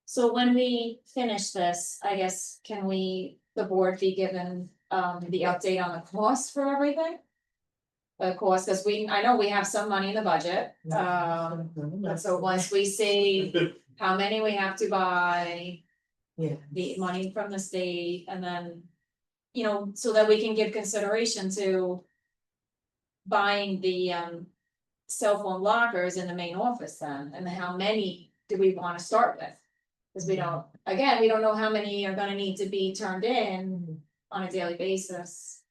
So when we finish this, I guess, can we, the board be given, the update on the cost for everything? The cost, cause I know we have some money in the budget, so once we see how many we have to buy. yeah, The money from the state and then, you know, so that we can give consideration to. Buying the cell phone lockers in the main office then, and how many do we wanna start with? Cause we don't, again, we don't know how many are gonna need to be turned in on a daily basis.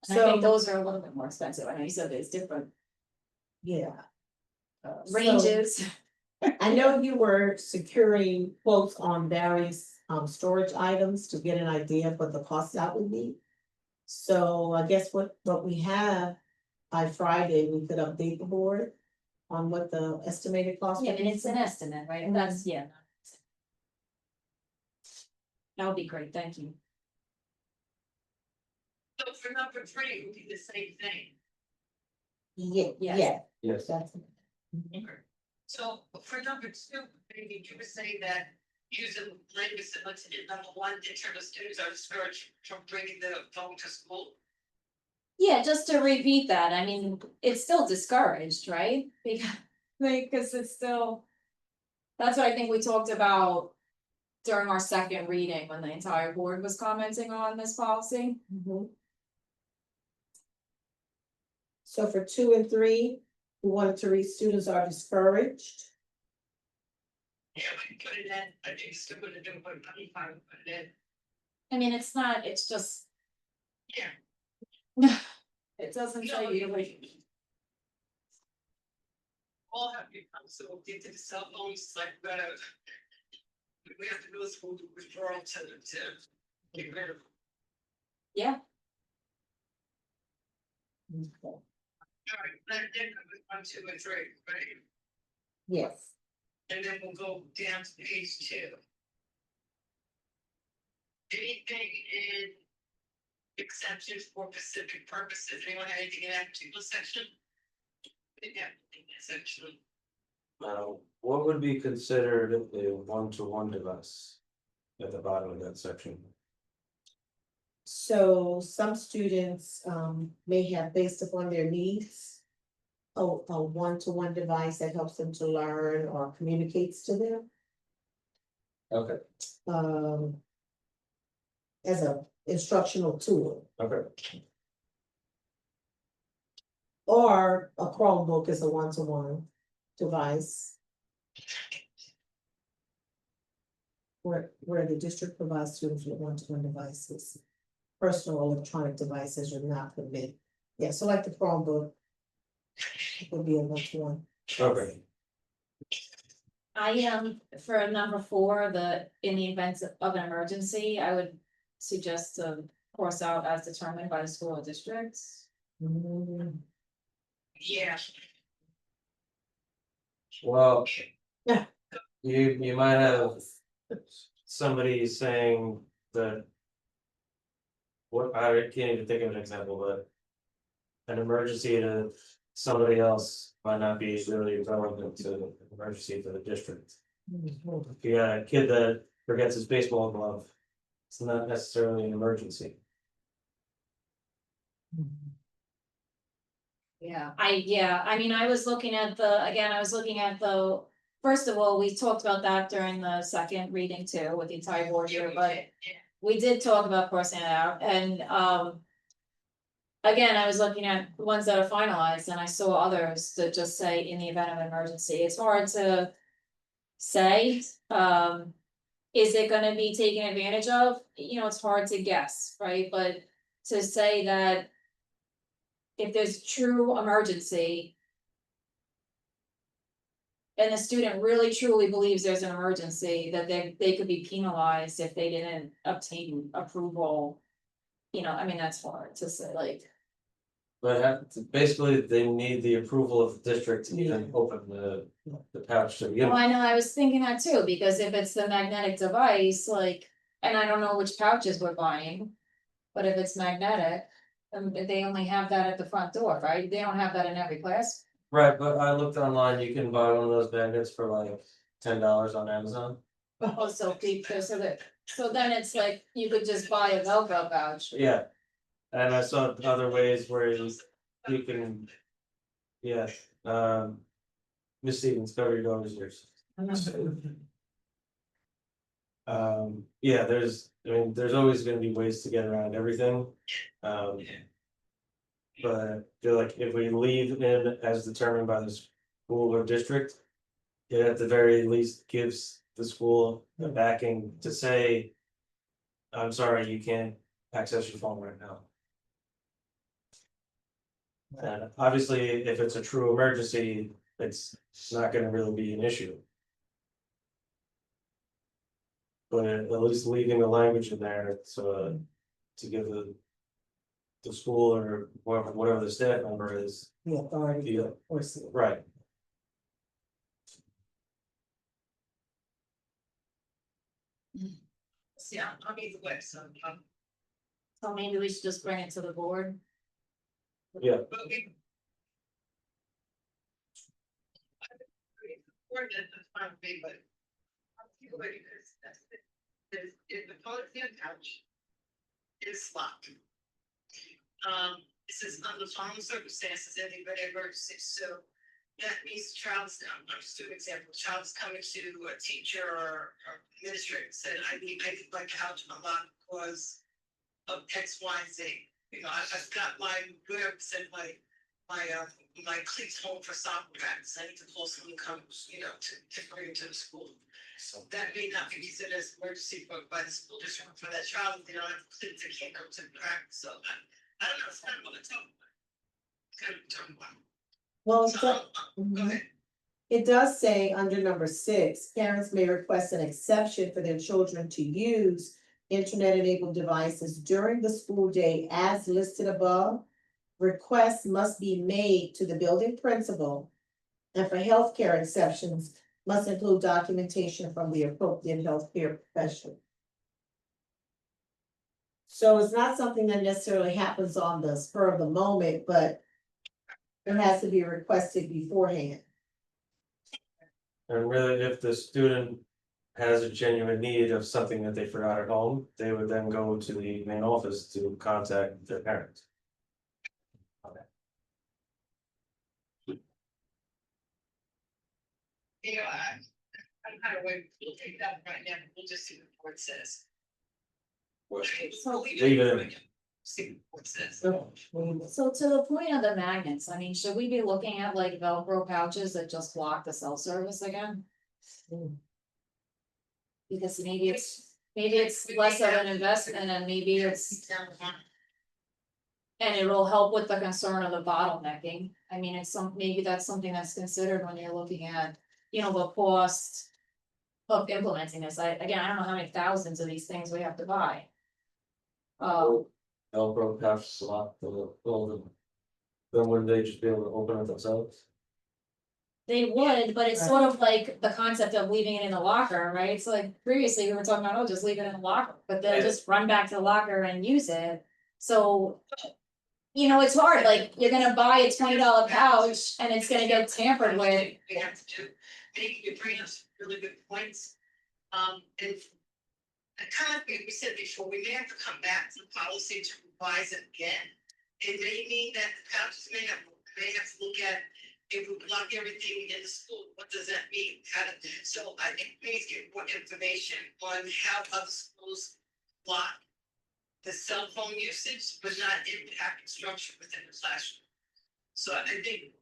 And I think So- those are a little bit more expensive, I know you said there's different yeah. ranges. I know you were securing quotes on various storage items to get an idea of what the cost out would be. So I guess what we have by Friday, we could update the board on what the estimated cost. Yeah, would and be. it's an estimate, right, and that's, yeah. That would be great, thank you. So for number 3, it would be the same thing. Yeah, Yes. yeah, Yes. that's, So for number 2, maybe you were saying that using language similar to number 1, in terms of students are discouraged from bringing the phone to school. Yeah, just to repeat that, I mean, it's still discouraged, right? Because it's still. That's what I think we talked about. During our second reading, when the entire board was commenting on this policy. mhm. So for 2 and 3, we wanted to read students are discouraged. Yeah, we can put it in, I think it's still gonna do, but I'm fine with putting it in. I mean, it's not, it's just, Yeah. it doesn't show you like. all have to come, so get to the cell phones, it's like, we have to do a school withdrawal to get rid of. Yeah, Okay. All right, that covers 1, 2, and 3, right? Yes, And then we'll go down to page 2. Anything in exceptions for specific purposes, anyone have anything in that particular section? Yeah, section. What would be considered a one-to-one device? At the bottom of that section. so some students may have, based upon their needs. A one-to-one device that helps them to learn or communicates to them. Okay. As a instructional tool, Okay. or a Chromebook is a one-to-one device. Where the district provides students with one-to-one devices. Personal electronic devices are not permitted. Yeah, so like the Chromebook. Would be a one-to-one. Okay. I for number 4, in the event of an emergency, I would suggest to course out as determined by the school or districts. Yeah. Well. Yeah. You might have somebody saying that. What, I can't even think of an example, but. An emergency to somebody else might not be really relevant to the emergency for the district. If you got a kid that forgets his baseball glove, it's not necessarily an emergency. Yeah, I mean, I was looking at the, first of all, we talked about that during the second reading too, with the entire board here, but we did talk about crossing it out, and, again, I was looking at the ones that are finalized, and I saw others that just say in the event of an emergency, it's hard to say, is it gonna be taken advantage of? You know, it's hard to guess, right, but to say that if there's true emergency, and the student really truly believes there's an emergency, that they could be penalized if they didn't obtain approval. You know, I mean, that's hard to say, like, But basically, they need the approval of the district to even open the pouch to begin well, with. I know, I was thinking that too, because if it's the magnetic device, like, and I don't know which pouches we're buying. But if it's magnetic, they only have that at the front door, right? They don't have that in every class. Right, but I looked online, you can buy one of those magnets for like $10 on Amazon. Oh, so so then it's like, you could just buy a Velcro pouch. Yeah. And I saw other ways where you can. Yeah, Miss Stevens, cover your daughter's ears. Yeah, there's always gonna be ways to get around everything. But I feel like if we leave in as determined by the school or district. It at the very least gives the school the backing to say. I'm sorry, you can't access your phone right now. And obviously, if it's a true emergency, it's not gonna really be an issue. But at least leaving the language in there, so to give the school or whatever the staff member is, The authority Yeah. or see. right, Yeah, I'm either way, so, So maybe we should just bring it to the board. yeah, but we. Ordinance is fine with me, but. If the policy on couch. Is locked. This is under common circumstances, any emergency, so. That means child's, I'm just doing an example, child's coming to a teacher or administrator and said, I need my couch unlocked because. Of X, Y, and Z, you know, I've got my, whatever, said my cleats home for soccer practice, I need to call someone to come, you know, to bring him to the school. So that may not be considered as emergency by the school district for that child, they don't have cleats, they can't come to the practice, so I don't know, it's kind of what I'm talking about. It's kind of what I'm talking about. Well, So, go ahead. It does say under number 6, parents may request an exception for their children to use internet-enabled devices during the school day as listed above. Requests must be made to the building principal. And for healthcare exceptions, must include documentation from the appropriate healthcare professional. So it's not something that necessarily happens on the spur of the moment, but it has to be requested beforehand. And really, if the student has a genuine need of something that they forgot at home, they would then go to the main office to contact their parents. You know, I'm kind of waiting, we'll take that right now, we'll just see what the board says. Okay, So- leave Leave it in. right now. See what the board says. So to the point of the magnets, I mean, should we be looking at like Velcro pouches that just block the cell service again? Because maybe it's less of an investment and maybe it's, and it'll help with the concern of the bottlenecking. I mean, maybe that's something that's considered when you're looking at, you know, the cost of implementing this. Again, I don't know how many thousands of these things we have to buy. Velcro pouches lock the building. Then wouldn't they just be able to open it themselves? They would, but it's sort of like the concept of leaving it in the locker, right? It's like previously we were talking about, oh, just leave it in the locker, but they'll just run back to the locker and use it. So. You know, it's hard, like, you're gonna buy a $20 pouch and it's gonna get tampered with. We have to do, maybe you bring up some really good points. And kind of, like we said before, we may have to come back to the policy to revise it again. It may mean that the pouches may have to look at, if we block everything in the school, what does that mean? So I think we need to get more information on how other schools block the cell phone usage, but not impact instruction within the classroom. So I think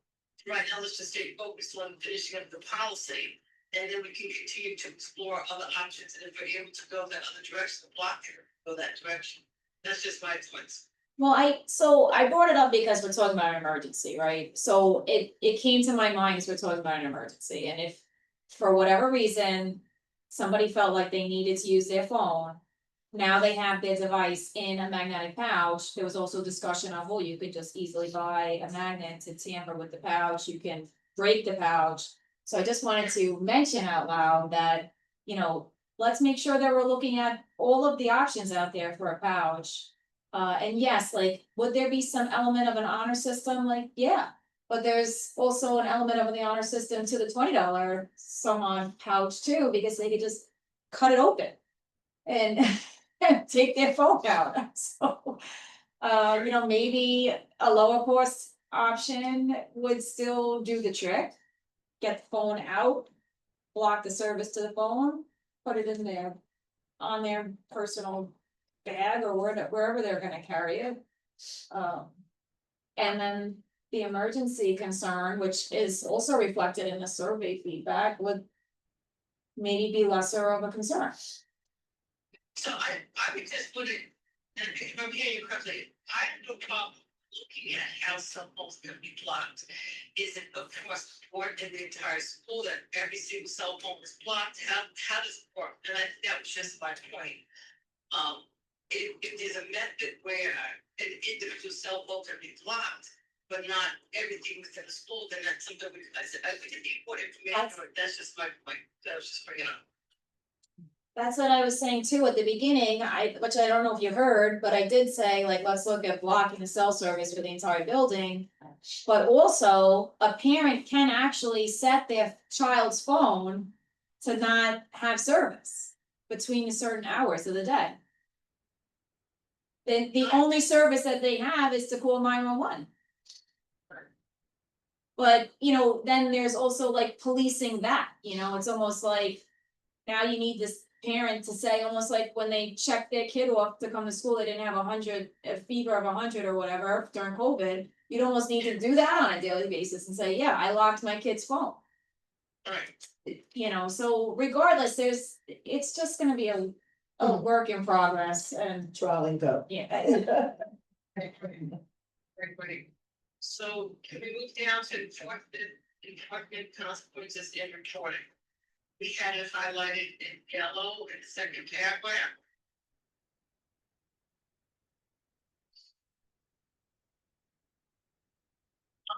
right now, let's just stay focused on finishing up the policy, and then we can continue to explore other options, and if we're able to go that other direction, the block here, go that direction. That's just my points. Well, I brought it up because we're talking about an emergency, right? So it came to my mind as we're talking about an emergency, and if for whatever reason, somebody felt like they needed to use their phone. Now they have their device in a magnetic pouch. There was also discussion of, well, you could just easily buy a magnet to tamper with the pouch. You can break the pouch. So I just wanted to mention out loud that, you know, let's make sure that we're looking at all of the options out there for a pouch. And yes, like, would there be some element of an honor system? Like, yeah. But there's also an element of the honor system to the $20 some odd pouch too, because they could just cut it open. And take their phone out, so. You know, maybe a lower cost option would still do the trick. Get the phone out, block the service to the phone, put it in there. On their personal bag or wherever they're gonna carry it. And then the emergency concern, which is also reflected in the survey feedback, would maybe be lesser of a concern. So I would just put it, and if I'm hearing you correctly, I have no problem looking at how cell phones can be blocked. Is it across the board in the entire school that every single cell phone is blocked? How does it work? And that was just my point. If there's a method where an individual cell phone can be blocked, but not everything within the school, then that's something we can get more information, but that's just my point. That was just bringing up. That's what I was saying too at the beginning, which I don't know if you heard, but I did say, like, let's look at blocking the cell service for the entire building. But also, a parent can actually set their child's phone to not have service between certain hours of the day. The only service that they have is to call 911. But, you know, then there's also like policing that, you know, it's almost like now you need this parent to say, almost like when they checked their kid off to come to school, they didn't have a fever of 100 or whatever during COVID. You'd almost need to do that on a daily basis and say, yeah, I locked my kid's phone. Right. You know, so regardless, it's just gonna be a work in progress and, Trial and go. yeah. Great. So can we move down to department consequences in reporting. We had it highlighted in yellow in the second paragraph.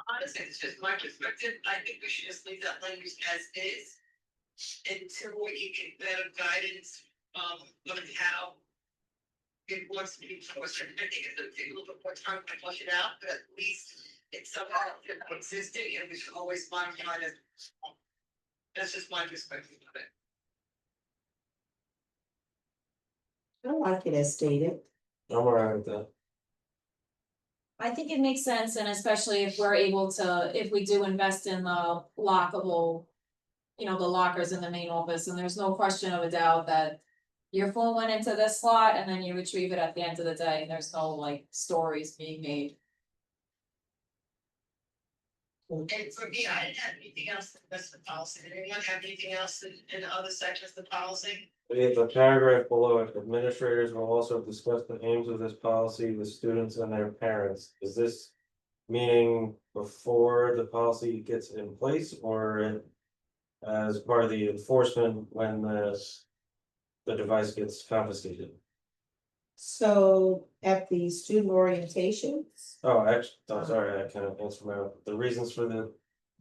Honestly, it's just my perspective, I think we should just leave that language as is. Until we get better guidance, on how. It wants to be enforced, and I think it's gonna take a little bit more time to flush it out, but at least it's somehow consistent, and we should always modify it. That's just my perspective of it. I don't like it as stated. I'm alright with that. I think it makes sense, and especially if we're able to, if we do invest in the lockable. You know, the lockers in the main office, and there's no question of a doubt that. Your phone went into this slot and then you retrieve it at the end of the day, and there's no like stories being made. And for me, I didn't have anything else in the policy. Did anyone have anything else in other sections of the policy? The paragraph below it, administrators will also discuss the aims of this policy with students and their parents. Is this meaning before the policy gets in place, or as part of the enforcement when the device gets confiscated? So at the student orientations, Oh, actually, I'm sorry, I kind of answered the reasons for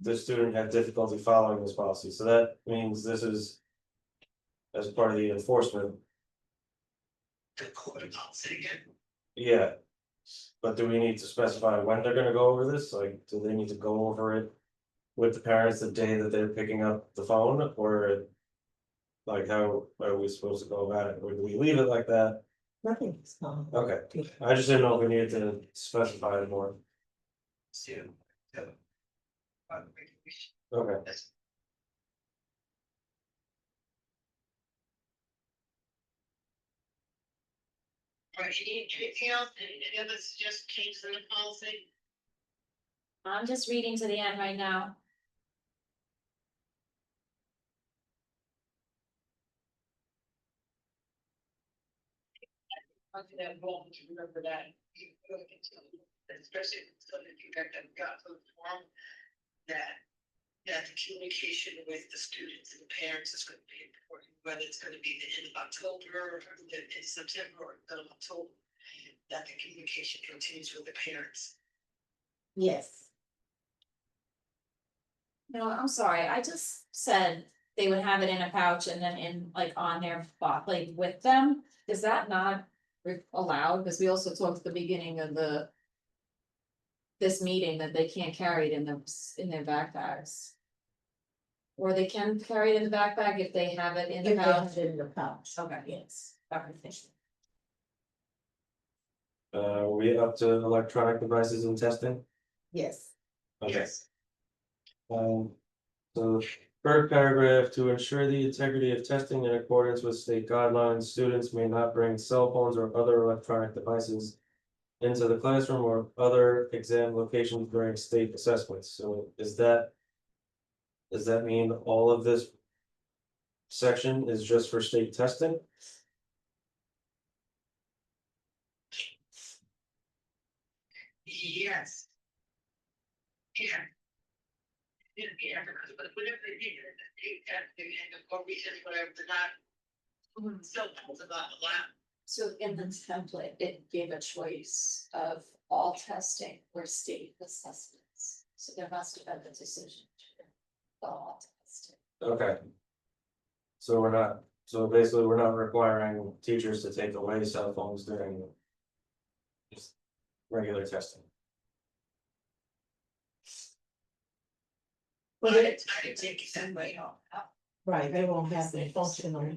the student had difficulty following this policy, so that means this is. As part of the enforcement, The court policy again. yeah. But do we need to specify when they're gonna go over this, like, do they need to go over it? With the parents the day that they're picking up the phone, or? Like, how are we supposed to go about it, or do we leave it like that? nothing is gone. Okay, I just didn't know if we needed to specify it more. Okay. Right, anything else, any other suggested changes in the policy? I'm just reading to the end right now. I think that important to remember that, especially some of the feedback that we got from the forum, that. That the communication with the students and the parents is going to be important, whether it's going to be the end of October, or in September, or the middle of October. That the communication continues with the parents. Yes, No, I'm sorry, I just said they would have it in a pouch and then in like on their spot, like with them. Is that not allowed? Because we also talked at the beginning of this meeting that they can't carry it in their backpacks. Or they can carry it in the backpack if they have it in the if they pouch. have it in the pouch. Okay. Yes. Okay, thank you. We up to electronic devices and testing? Yes, Okay. So third paragraph, to ensure the integrity of testing in accordance with state guidelines, students may not bring cell phones or other electronic devices. Into the classroom or other exam locations during state assessments, so does that mean all of this? Section is just for state testing? Yes. Yeah. Yeah, but whatever they did, they had no reason, whatever, they're not. Cell phones are not allowed. So in the template, it gave a choice of all testing or state assessments. So there must have been a decision to all testing. Okay. So basically, we're not requiring teachers to take away cell phones during. Just regular testing. but I it, didn't take it that way. right, they won't have the functional.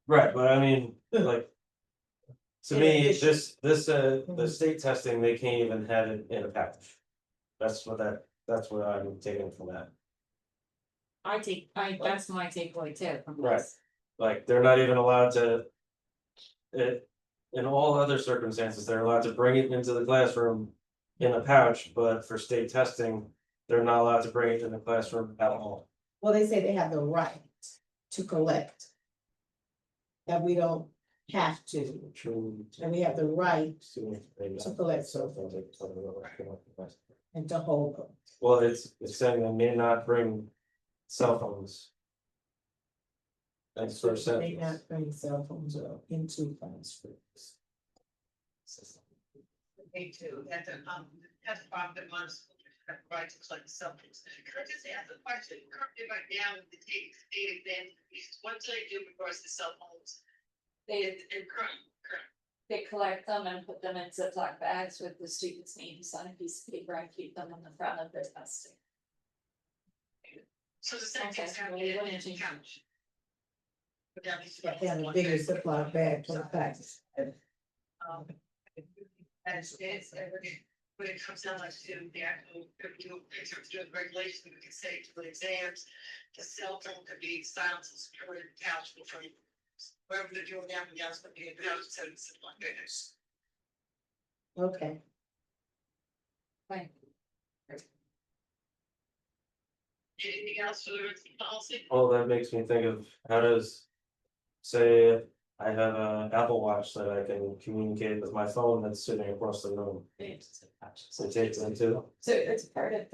Right, but I mean, like. To In me, addition- the state testing, they can't even have it in a package. That's what I'm taking from that. That's my takeaway too from Right. this. Like, they're not even allowed to. In all other circumstances, they're allowed to bring it into the classroom in a pouch, but for state testing, they're not allowed to bring it in the classroom at all. Well, they say they have the right to collect. That we don't have to, True. and we have the right Students may not to collect cell cell phones, like, something like that. and to hold them. Well, it's saying they may not bring cell phones. That's for They sentence. not bring cell phones into classrooms. Me too, that's part of the months, right, to collect something. Can I just ask a question, currently right now, with the state exam, what do they do with regards to cell phones? They, In current, they collect them and put them in Ziploc bags with the students' names on a piece of paper and keep them in the front of their testing. so the same Okay, thing's well, happening you in wouldn't the change couch. But that needs to But be- they have a bigger Ziploc bag for the facts. Um, As it's, when it comes down like to the actual, if you, in terms of the regulations, we can say to the exams, the cell phone could be silenced and secured in the couch before you. Wherever they're doing that, and that's what they, so it's like this. Okay, Fine. Anything else for the policy? Well, that makes me think of how does. Say, I have a Apple Watch that I can communicate with my phone that's sitting across the room. So it takes them too. So it's part of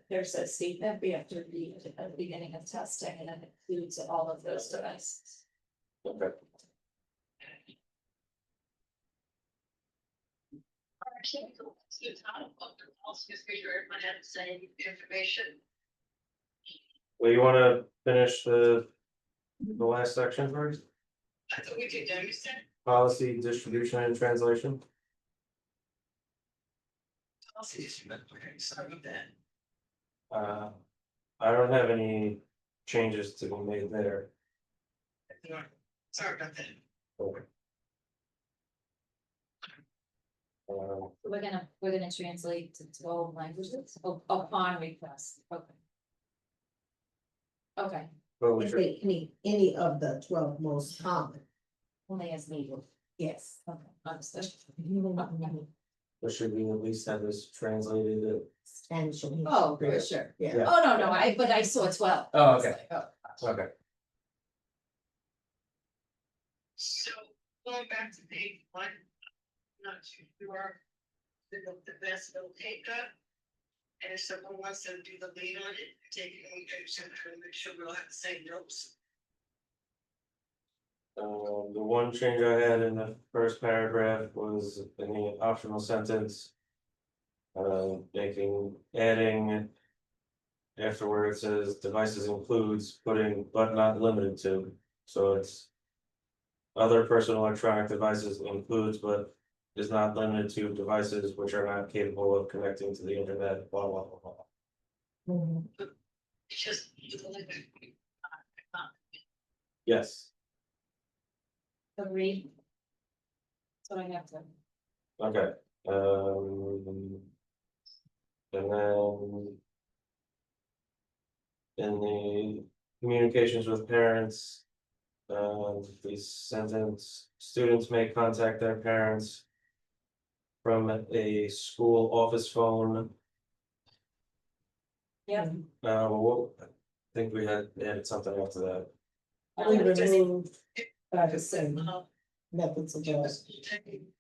there's a statement we have to read at the beginning of testing and it includes all of those devices. Okay. Actually, it's the time of the policy, just make sure everyone has the same information. Well, you wanna finish the last section first? I thought we did, didn't we say? Policy, distribution and translation? Policy issue, but okay, sorry about that. I don't have any changes to be made there. Sorry about that. Okay. We're gonna translate to 12 languages upon request, okay. Okay, Well, we if should, they, any of the 12 most common, only as needed, yes. okay, understood. but should we at least have this translated? Spanish. and Oh, for English. sure. Yeah. Yeah. Oh, no, but I saw 12. Oh, I was okay. like, oh. Okay. So going back to page one, not too sure. The best will take up. And if someone wants to do the lead on it, take it on page seven, make sure we all have the same notes. The one change I had in the first paragraph was in the optional sentence. Adding. After where it says devices includes, putting but not limited to, so it's. Other personal electronic devices includes but is not limited to devices which are not capable of connecting to the internet, blah, blah, blah, blah. Mhm. It's just. Yes, Agreed. So I have to. okay, and then. In the communications with parents. The sentence, students may contact their parents. From a school office phone. Yeah. I think we had added something after that. We Um, removed by the same Uh, methods of just checking.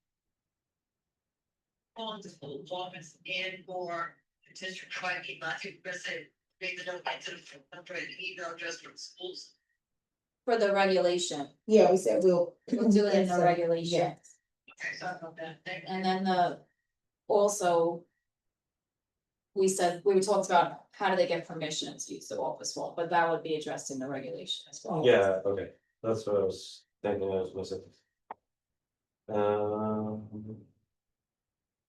On the school office and or the district try to keep, I think, best say, make the note to the email address for the schools. For the regulation, Yeah, we said we'll. we'll do it in the insert- regulation, yes. Okay, sorry about that. Thank you. and then also. We said, we talked about how do they get permission to use the office wall, but that would be addressed in the regulation as well. Yeah, okay, that's what I was thinking I was missing.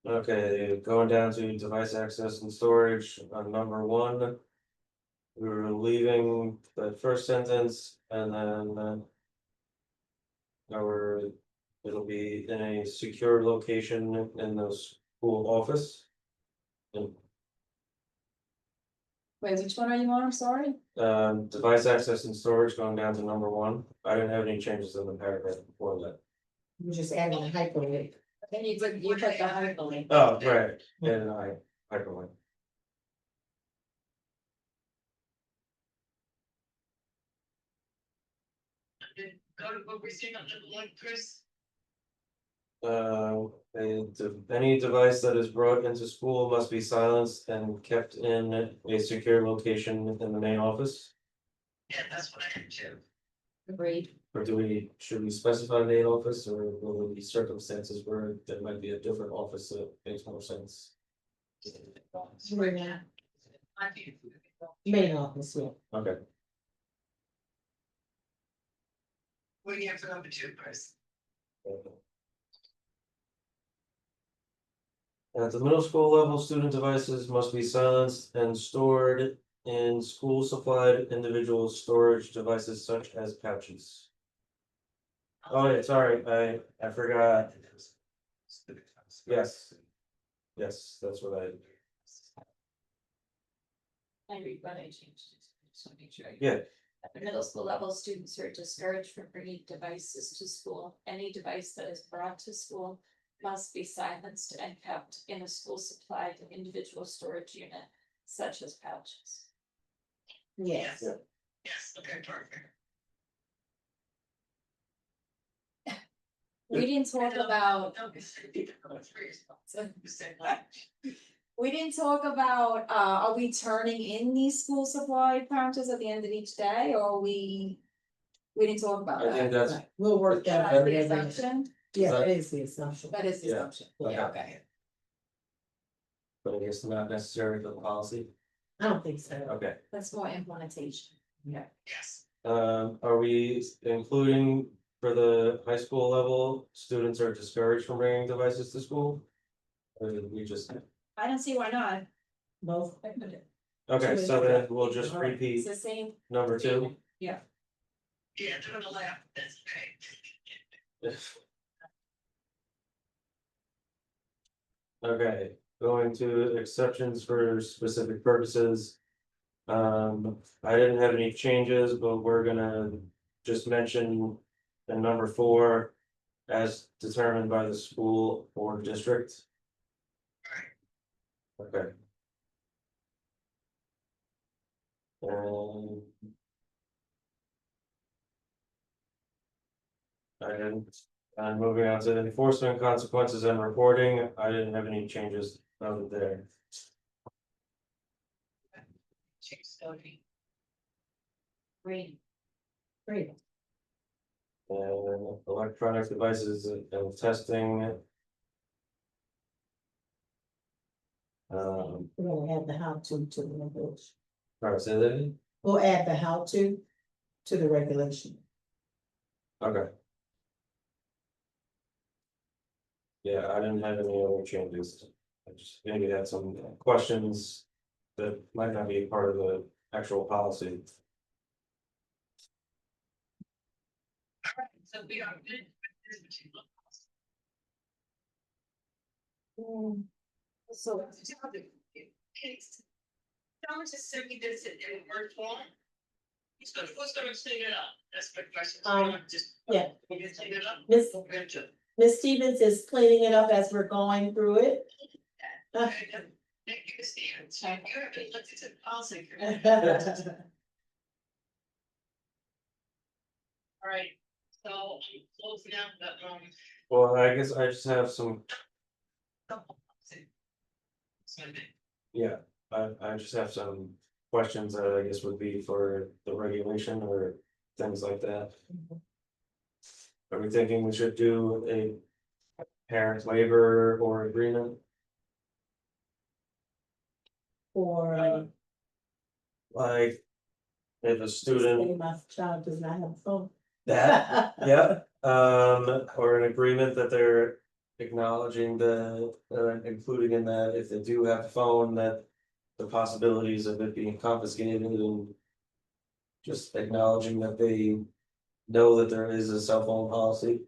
Okay, going down to device access and storage on number one. We were leaving the first sentence and then. It'll be in a secure location in the school office. And Wait, which one are you on, I'm sorry? device access and storage going down to number one. I didn't have any changes in the paragraph before that. We're just adding a hyperlink. And you put the hyperlink. Oh, right, and hyperlink. Go to what we're seeing on the one, Chris. Any device that is brought into school must be silenced and kept in a secure location in the main office. Yeah, that's what I had too. Agreed. Or should we specify main office, or will there be circumstances where there might be a different office that makes more sense? Main office, yeah. Okay, What do you have for number 2, Chris? at the middle school level, student devices must be silenced and stored in school supplied individual storage devices such as pouches. Oh, yeah, sorry, I forgot, yes. Yes, that's what I read what I changed. Just want to make sure. Yeah. At the middle school level, students are discouraged from bringing devices to school. Any device that is brought to school must be silenced and kept in a school supplied individual storage unit, such as pouches. Yes. Yeah. Yes, okay, perfect. We didn't talk about, we didn't talk about, are we turning in these school supply pouches at the end of each day, or we didn't talk about I think that. that's, Right, we'll work that That's out. the assumption, Yeah, it is the assumption. that is the Yeah. assumption, Okay. yeah, okay. but I guess not necessary for the policy, I don't think so. okay. That's more implementation. Yeah. Yes. Are we including for the high school level, students are discouraged from bringing devices to school? Or did we just, I don't see why not. Both. okay, so then we'll just It's repeat the same, number 2. Yeah, they're gonna laugh, that's okay. Okay, going to exceptions for specific purposes. I didn't have any changes, but we're gonna just mention the number 4 as determined by the school or district. Okay. And I'm moving on to enforcement consequences and reporting. I didn't have any changes noted there. great, Great. And electronic devices and testing. We're gonna add the how-to the regulation. Sorry, say that again? We'll add the how-to the regulation. Okay. Yeah, I didn't have any other changes. I just maybe had some questions that might not be part of the actual policy. Alright, so we are good with this particular policy. So, someone just sent me this in Word form. Who's gonna clean it up? That's my question. Just. yeah. We're gonna clean it up. Miss We're gonna do- Miss Stevens is cleaning it up as we're going through it. Okay, thank you, Stephen. So you haven't looked at the policy. Alright, so I'm closing out the, Well, I guess I just have some, yeah, I just have some questions that I guess would be for the regulation or things like that. Are we thinking we should do a parent waiver or agreement? Or. Like, if a Just student say my child does not have a phone. that, yeah, or an agreement that they're acknowledging the, including in that if they do have a phone, that the possibilities of it being confiscated and just acknowledging that they know that there is a cell phone policy.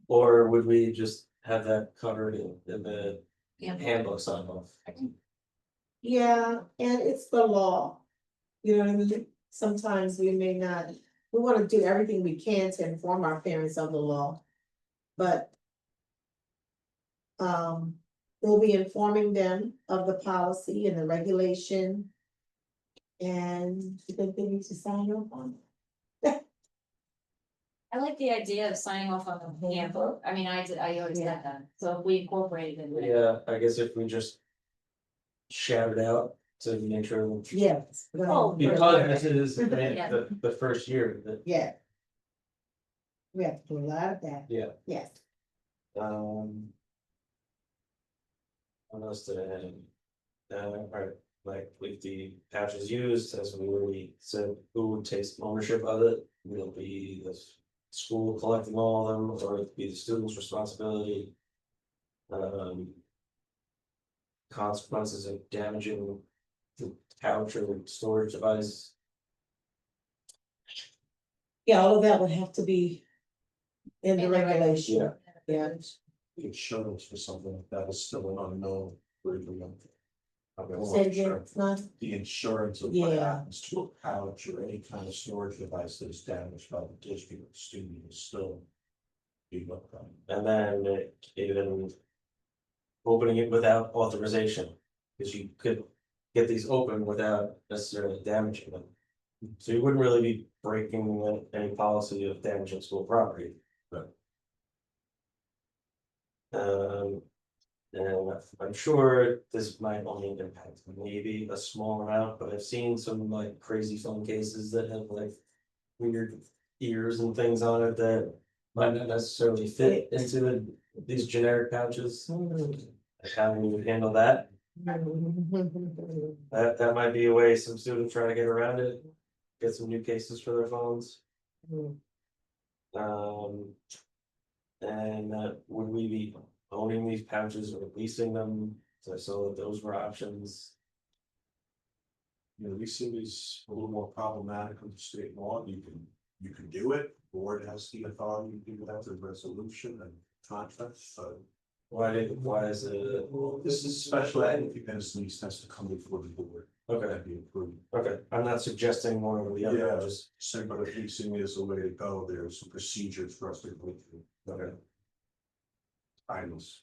Or would we just have that covered in the handbook sign off? Yeah, and it's the law. You know what I mean? Sometimes we may not, we wanna do everything we can to inform our parents of the law. But. We'll be informing them of the policy and the regulation. And I think they need to sign off on it. I like the idea of signing off on the handbook, I mean, I always said that, so if we incorporated it. Yeah, I guess if we just shout it out to make sure. Yes. Oh, Because this is Yeah. the first year that, Yeah. We have to do a lot of that, yeah, yes. what else did I have? Right, like with the patches used, as we already said, who takes ownership of it? Will it be the school collecting all of them, or it be the student's responsibility? Consequences of damaging the pouch or storage device. Yeah, all of that would have to be in the In the regulation, yeah. Insurance for something like that is still an unknown. For the, Say it again, it's not, the insurance of what Yeah. happens to a pouch or any kind of storage device that is damaged by the district, the student is still. Be looked at. And then even opening it without authorization, because you could get these open without necessarily damaging them. So you wouldn't really be breaking any policy of damaging school property, but. And I'm sure this might only impact maybe a small amount, but I've seen some like crazy phone cases that have like weird ears and things on it that might not necessarily fit into these generic pouches. Like how we would handle that, that might be a way some students try to get around it, get some new cases for their phones. And would we be owning these pouches or leasing them? So I saw that those were options. You know, leasing is a little more problematic under state law, you can do it, board has the authority to do that, the resolution and contract, so. Why is it? Well, this is special ed, because lease has to come before the board. Okay. And be approved. Okay, I'm not suggesting one over the other, Yeah, I just, so, but if leasing is the way to go, there's some procedures for us to go through. okay. Items.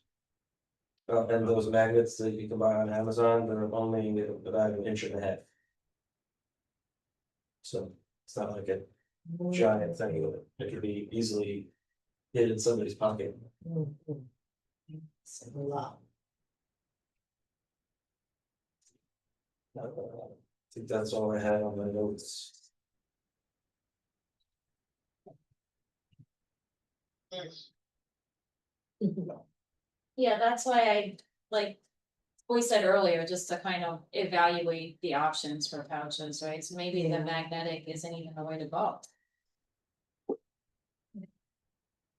And those magnets that you can buy on Amazon, they're only about an inch and a half. So it's not like a giant thing, it could be easily hid in somebody's pocket. It's a lot. I think that's all I had on my notes. Yeah, that's why I, like, we said earlier, just to kind of evaluate the options for pouches, right? So maybe the Yeah. magnetic isn't even the way to go.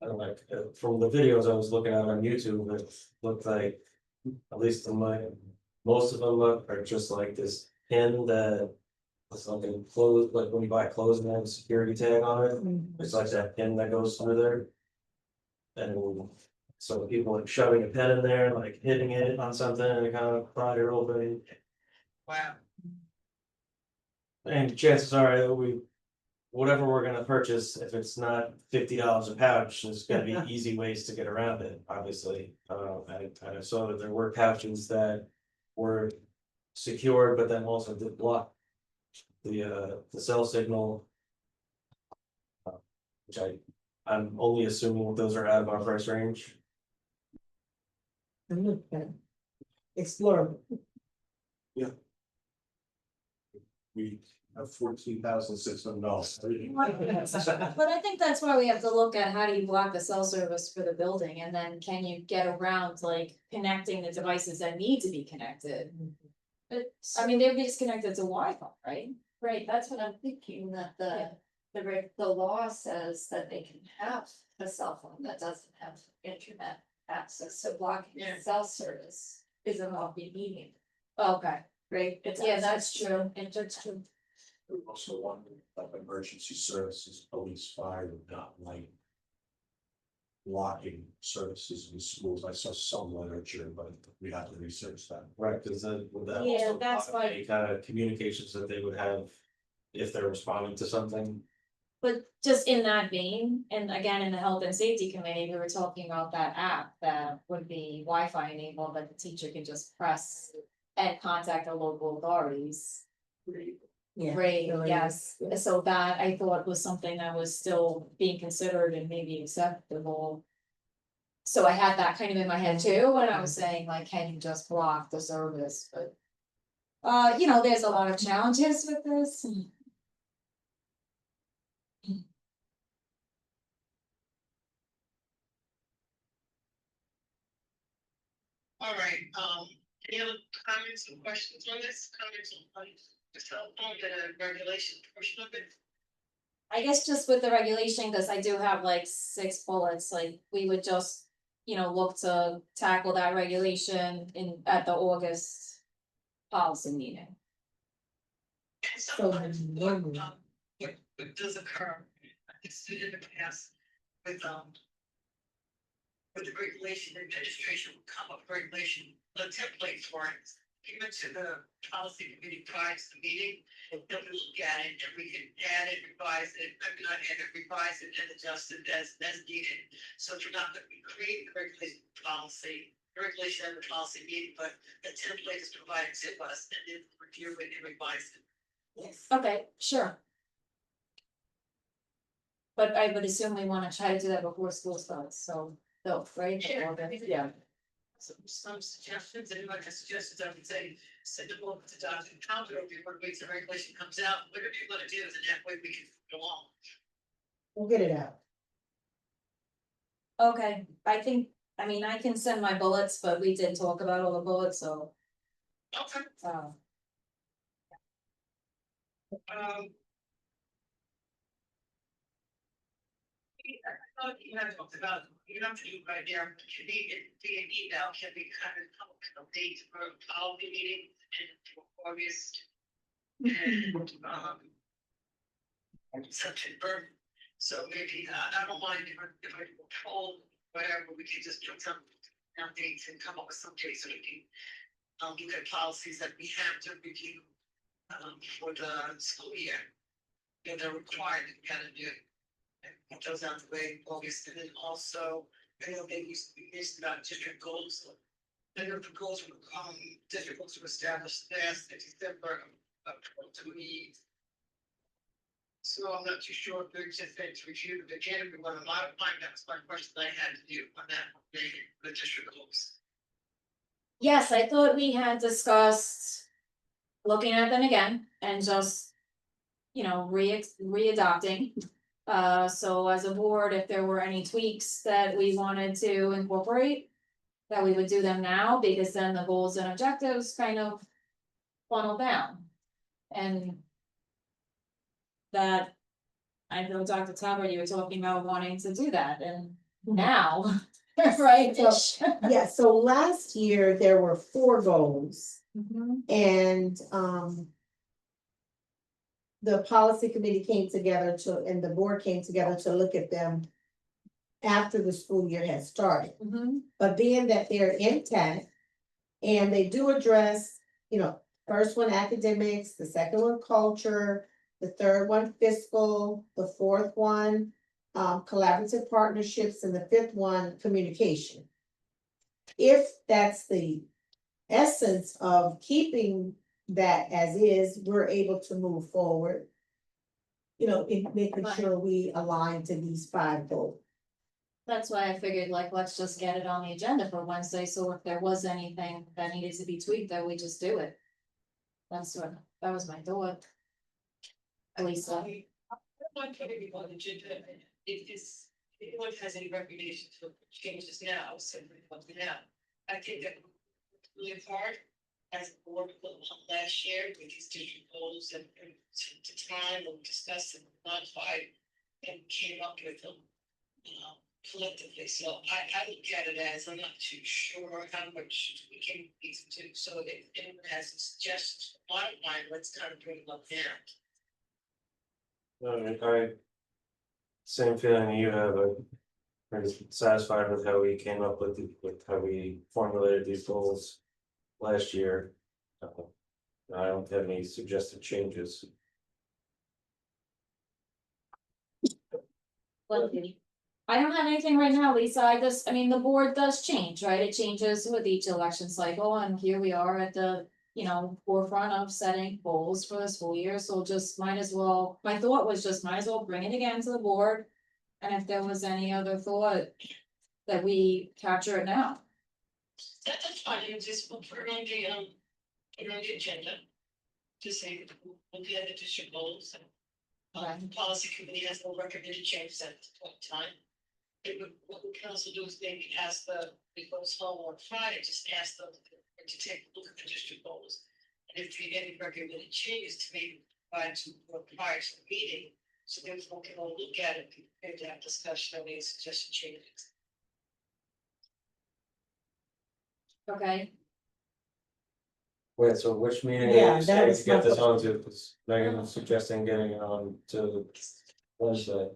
I don't like, from the videos I was looking at on YouTube, it looked like, at least in my, most of them are just like this pin that. It's like a clothes, like when you buy clothes and they have a security tag on it, it's like that pin that goes through there. And so people like shoving a pen in there, like hitting it on something and it kind of pry it open. Wow. And chances are that whatever we're gonna purchase, if it's not $50 a pouch, there's gonna be easy ways to get around it, obviously. I saw that there were pouches that were secured, but then also did block the cell signal. Which I'm only assuming those are out of our price range. Explore. We have $14,600. But I think that's why we have to look at how do you block the cell service for the building, and then can you get around like connecting the devices that need to be connected? But, I mean, they'd be disconnected to Wi-Fi, right? Right, that's what I'm thinking, that the law says that they can have a cell phone that doesn't have internet access, so blocking Yeah. cell service isn't all we need, Okay, right? It's yeah, that's access true. to internet. We also wonder, like emergency services, police, fire, not like. Locking services in schools, I saw some literature, but we have to research that. Right, because then would that Yeah, also that's block why- any kind of communications that they would have if they're responding to something. But just in that vein, and again, in the health and safety committee, we were talking about that app that would be Wi-Fi enabled, that the teacher can just press and contact the local authorities. Yeah. Right, really. yes, so that I thought was something that was still being considered and maybe acceptable. So I had that kind of in my head too, when I was saying like, can you just block the service, but. You know, there's a lot of challenges with this. All right, any other comments or questions on this, comments on the cell phone, the regulation portion of it? I guess just with the regulation, cause I do have like 6 bullets, like, we would just, you know, look to tackle that regulation at the August policy meeting. And So sometimes normally- what does occur, it's in the past with the regulation administration will come up with regulation, a template for it, given to the policy committee prior to the meeting, and then we look at it and we can add it, revise it, I mean, not add it, revise it and adjust it as needed. So if you're not gonna be creating the regulation policy, the regulation and the policy meeting, but the template is provided to us and then review it and revise it. Yes. Okay, sure. But I would assume we wanna try to do that before school starts, so, no, right? Sure. Yeah. Some suggestions, anyone has suggestions, I would say, send them over to Dr. Calvin, or before the week's regulation comes out, whatever you wanna do, and that way we can go on. We'll get it out. Okay, I think, I mean, I can send my bullets, but we did talk about all the bullets, so, Okay. uh, I thought you had talked about, you don't have to do it right there, but you need it via email, can be kind of date for a policy meeting in August. And September, so maybe, I don't mind if I control whatever, we can just put some dates and come up with some dates so we can. Look at policies that we have to review, for the school year. And they're required, we gotta do it. And get those out of the way in August, and then also, I know they used to be based about district goals. I know the goals were, district goals were established last in December of 2020. So I'm not too sure if they're just going to review the again, we want to modify, that's my question I had to do on that, the district goals. yes, I thought we had discussed. Looking at them again and just. You know, re-adopting. So as a board, if there were any tweaks that we wanted to incorporate. That we would do them now, because then the goals and objectives kind of funnel down. And. That. I know Dr. Talbot, you were talking about wanting to do that, and now, right? So- Yeah, so last year there were 4 goals Mhm. and, the policy committee came together and the board came together to look at them after the school year had started. Mhm. But being that they're intact and they do address, you know, first one academics, the second one culture, the third one fiscal, the fourth one collaborative partnerships, and the fifth one communication. If that's the essence of keeping that as is, we're able to move forward. You know, in making Right. sure we align to these 5 goals. That's why I figured like, let's just get it on the agenda for Wednesday, so if there was anything that needed to be tweaked, that we just do it. That was my thought. Lisa, I'm not kidding you on the agenda, if this, if anyone has any recommendations for changes now, send them up now. I think that really hard as a board, last year with these district goals and to time and discuss and modify and came up with them. Collectively, so I look at it as, I'm not too sure how much we can do, so if anyone has suggestions for modifying, let's kind of bring them up there. I. Same feeling you have, I'm pretty satisfied with how we came up with how we formulated these goals last year. I don't have any suggested changes. I don't have anything right now, Lisa, I mean, the board does change, right? It changes with each election cycle, and here we are at the forefront of setting goals for the school year, so just might as well, my thought was just might as well bring it again to the board. And if there was any other thought, that we capture it now. That's fine, you just put it on the agenda. To say, we'll get the district goals. The policy committee has no recommended changes at this point in time. What we can also do is maybe ask it goes home on Friday, just ask them to take a look at the district goals. And if they any recommended changes to maybe provide to prior to the meeting, so then we can all look at it and have discussion on any suggested changes. Okay, Wait, so which meeting Yeah, are you that saying was to get my this on to, because Megan was suggesting getting it on to Wednesday.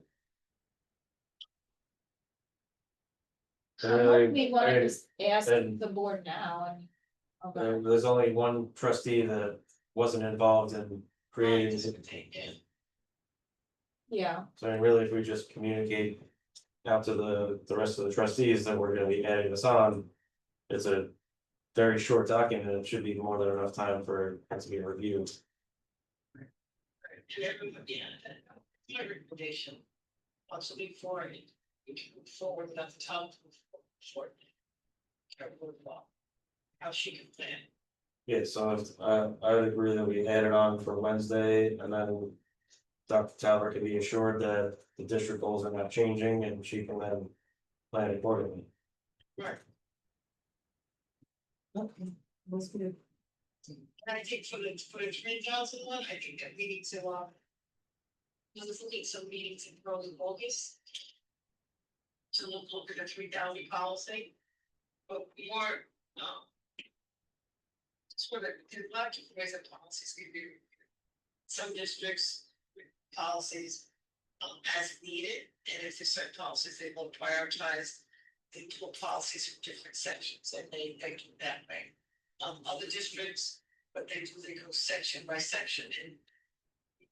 Really, we wanna I mean, just ask then- the board now and. Okay. there's only one trustee that wasn't involved in creating it. Yeah. Yeah, So I mean, really, if we just communicate out to the rest of the trustees that we're gonna be adding this on. It's a very short document, it should be more than enough time for it to be reviewed. To everyone, yeah, my recommendation. Also before it, we can move forward without the town. Short. How she can plan. Yeah, so I would agree that we add it on for Wednesday and then. Dr. Talbot can be assured that the district goals are not changing and she can then plan accordingly. Right. Okay, that's good. And I think for the 3,000 one, I think that we need to, let's look at some meetings in early August. To look at the 3,000 policy, but more, sort of, there's a lot of different ways that policies can be. Some districts, policies, as needed, and if there's certain policies, they will prioritize. They pull policies from different sections, and they do that way. Other districts, but they go section by section, and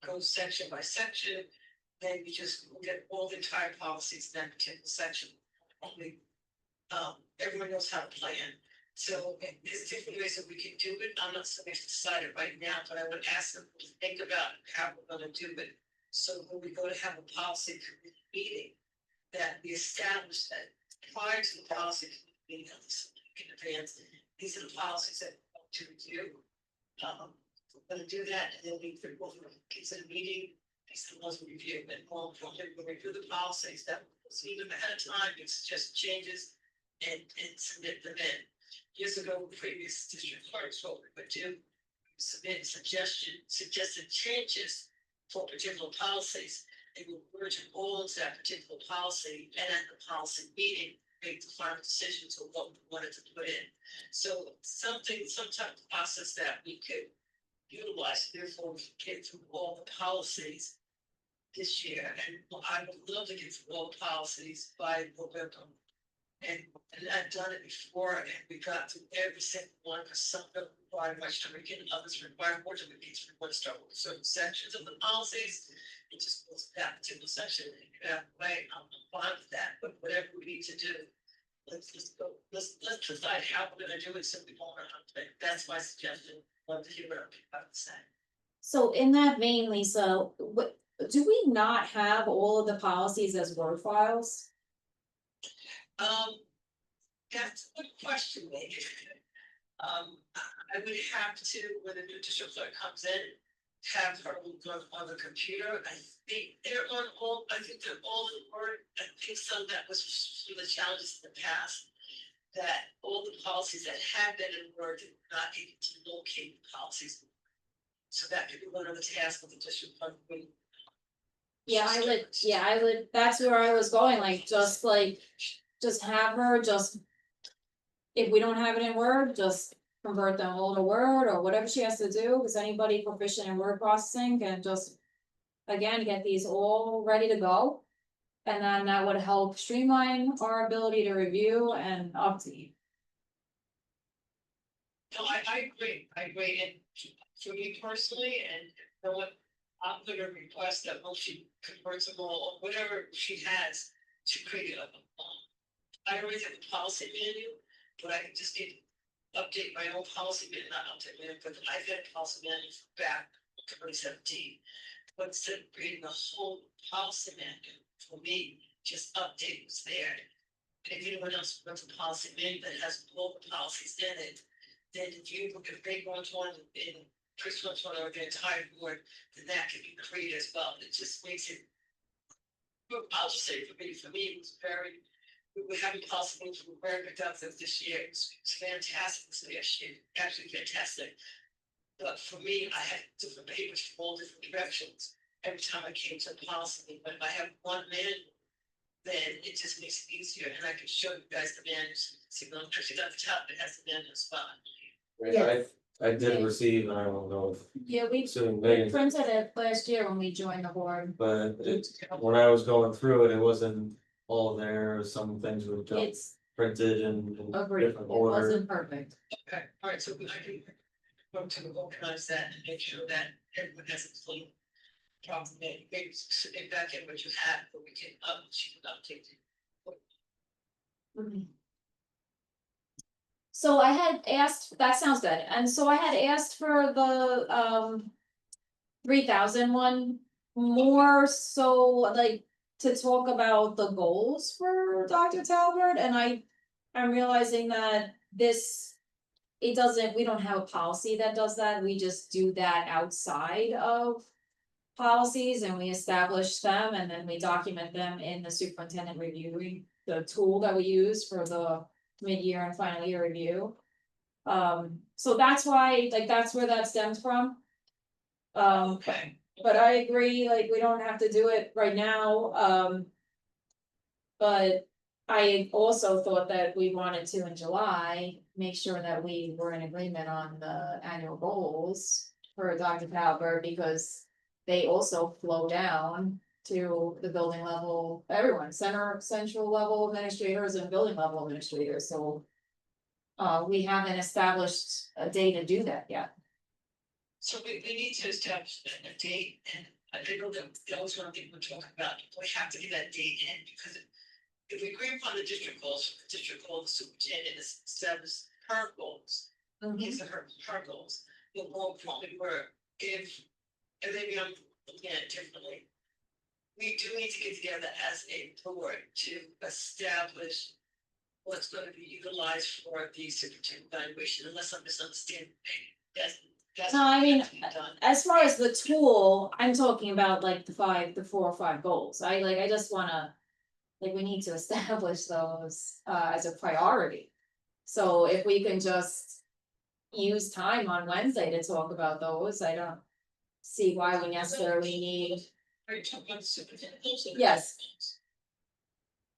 go section by section, then you just get all the entire policies in that particular section. Only, everyone knows how to plan. So there's different ways that we can do it. I'm not supposed to decide it right now, but I would ask them to think about how we're gonna do it. So when we go to have a policy committee meeting, that we establish that prior to the policy committee meeting, in advance, these are the policies that we want to review. We're gonna do that, and then we will consider meeting, these are the ones we review, and more importantly, we'll review the policies that we'll see them ahead of time, and suggest changes and submit them in. Years ago, previous district clerks, what we would do, submit suggested changes for particular policies. And we would merge it all into that particular policy, and at the policy meeting, make the final decisions of what we wanted to put in. So some type of process that we could utilize, therefore we could get through all the policies this year, and I would love to get through all the policies by November. And I've done it before, and we got through every single one, because some of them require much to begin, others require more to begin. We want to start with certain sections of the policies. It just goes to that particular section, and that way, I'm fine with that, but whatever we need to do. Let's go, let's decide how we're gonna do it, so we won't run out of it. That's my suggestion. Love to hear what other people have to say. so in that vein, Lisa, do we not have all of the policies as Word files? That's a good question, maybe. I would have to, when the new district clerk comes in, have her look on the computer. I think they're all in Word. I think some of that was some of the challenges in the past. That all the policies that have been in Word did not able to locate the policies. So that could be one of the tasks of the district clerk. Yeah, I would, that's where I was going, just have her, if we don't have it in Word, just convert them all to Word or whatever she has to do, because anybody proficient in word processing can just, again, get these all ready to go. And then that would help streamline our ability to review and update. No, I agree, and for me personally, and you know what, I'm gonna request that when she converts them all, or whatever she has to create I already have a policy manual, but I can just get update my own policy, but not update my own, but I've had policy manual back to 2017. But instead of creating a whole policy manual, for me, just update what's there. And if anyone else wants a policy manual that has all the policies in it, then if you look at big ones one in Chris wants one over the entire board, then that can be created as well. It just makes it. I'll just say for me, it was very, we were having policy meetings, we were very productive this year. It's fantastic this last year, absolutely fantastic. But for me, I had different papers from all different directions every time I came to a policy meeting. But if I have one manual, then it just makes it easier, and I can show you guys the manuals. See, I'm actually at the top, it has the manual spot. Yes. I did receive, I don't know Yeah, if, we assuming we Megan, printed it last year when we joined the board. but when I was going through it, it wasn't all there, some things were just It's printed in agreed, it different order. wasn't perfect. Okay, all right, so I can work to organize that and make sure that everyone has a clean. Problem, maybe sit back in what you have, but we can she can update it. So I had asked, that sounds good, and so I had asked for the 3,000 one more so like to talk about the goals for Dr. Talbert, and I'm realizing that this. It doesn't, we don't have a policy that does that, we just do that outside of policies and we establish them and then we document them in the superintendent review, the tool that we use for the mid-year and final year review. So that's why, like, that's where that stems from. Okay. But I agree, like, we don't have to do it right now, but I also thought that we wanted to in July, make sure that we were in agreement on the annual goals for Dr. Talbert, because they also flow down to the building level, everyone, central level administrators and building level administrators, so. We haven't established a day to do that yet. So we need to establish a date, and I think that was one thing we're talking about, we have to get that date in, because if we agree upon the district goals, the superintendent establishes her goals. These are her goals, the more probably were, if, and maybe I'm looking at it differently. We do need to get together as a board to establish what's gonna be utilized for the superintendent evaluation, unless I'm misunderstanding. That's. No, I mean, has to be done. as far as the tool, I'm talking about like the 4 or 5 goals, I just wanna. Like, we need to establish those as a priority. So if we can just use time on Wednesday to talk about those, I don't see why we necessarily need Are you talking about the superintendent goals? Or the Yes. goals?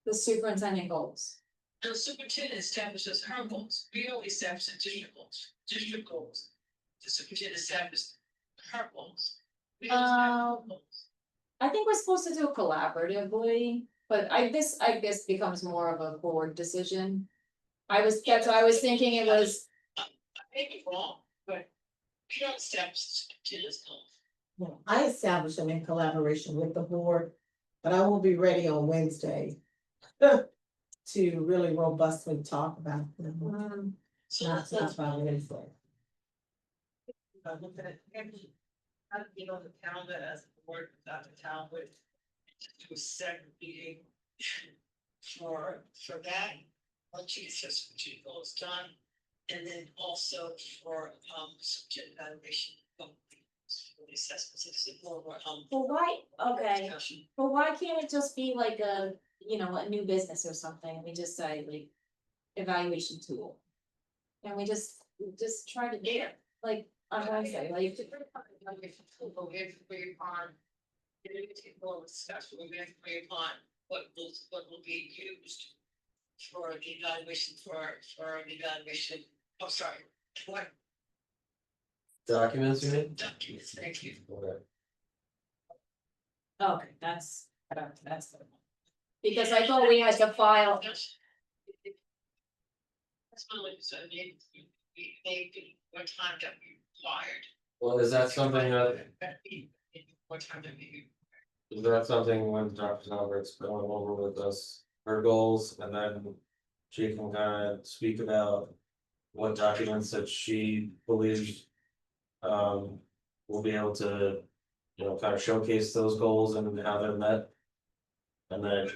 the superintendent goals. The superintendent establishes her goals, we only establish the district goals. The superintendent establishes her goals. We don't establish her goals. I think we're supposed to do it collaboratively, but this, I guess, becomes more of a board decision. That's why I was thinking it was, I may be wrong, but we don't establish the superintendent's goals. Well, I established them in collaboration with the board, but I won't be ready on Wednesday. To really robustly talk about them, So not by Wednesday. look at it, how to get on the calendar as a board with Dr. Talbot. To a second meeting for that, once you get your strategic goals done. And then also for subject evaluation of the assessments, it's more well, why, okay, discussion. but why can't it just be like a, a new business or something, and we just say like. Evaluation tool. And we just try to do it, like, on Wednesday, like. We have to agree upon. We need to take more discussion, we have to agree upon what will be used. For the evaluation, I'm sorry, what Documents, you mean? documents, thank you. Okay. Okay, that's the one. Because I thought we had to file, That's not like you said, we maybe what time that we required. Well, is that something that, What time that we. is that something when Dr. Albert's going over with us, her goals, and then she can kind of speak about what documents that she believes. Will be able to, you know, kind of showcase those goals and how they're met. And then,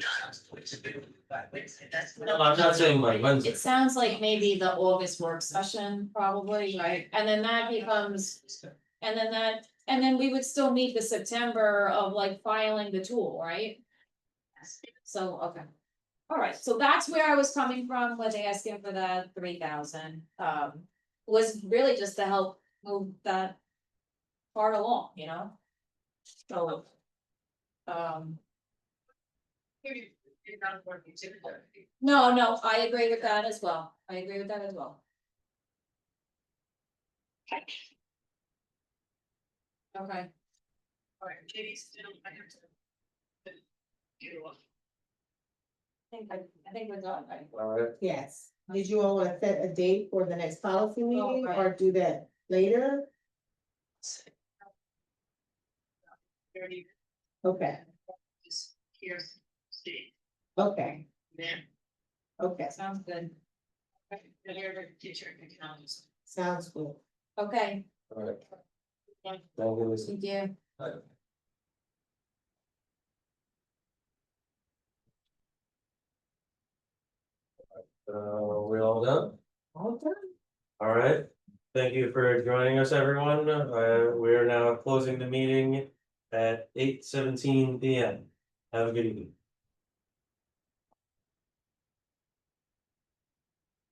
no, I'm not saying like Wednesday. It sounds like maybe the August work session probably, right? And then that becomes, and then we would still meet the September of like filing the tool, right? So, okay. All right, so that's where I was coming from, with asking for that 3,000, was really just to help move that part along, you know? So. You're not working too. No, I agree with that as well, I agree with that as well. Okay, Alright, Katie's still, I have to. Get off. I think we're done, right? Alright, Yes. Did you all wanna set a date for the next policy meeting right. or do that later? Thirty, Okay, just here, see, okay, then, okay, Sounds good, here, teacher, economics. sounds good. okay, alright. Thank you, Lisa. thank you. We all done? All done. Alright, thank you for joining us, everyone. We are now closing the meeting at 8:17 PM. Have a good evening.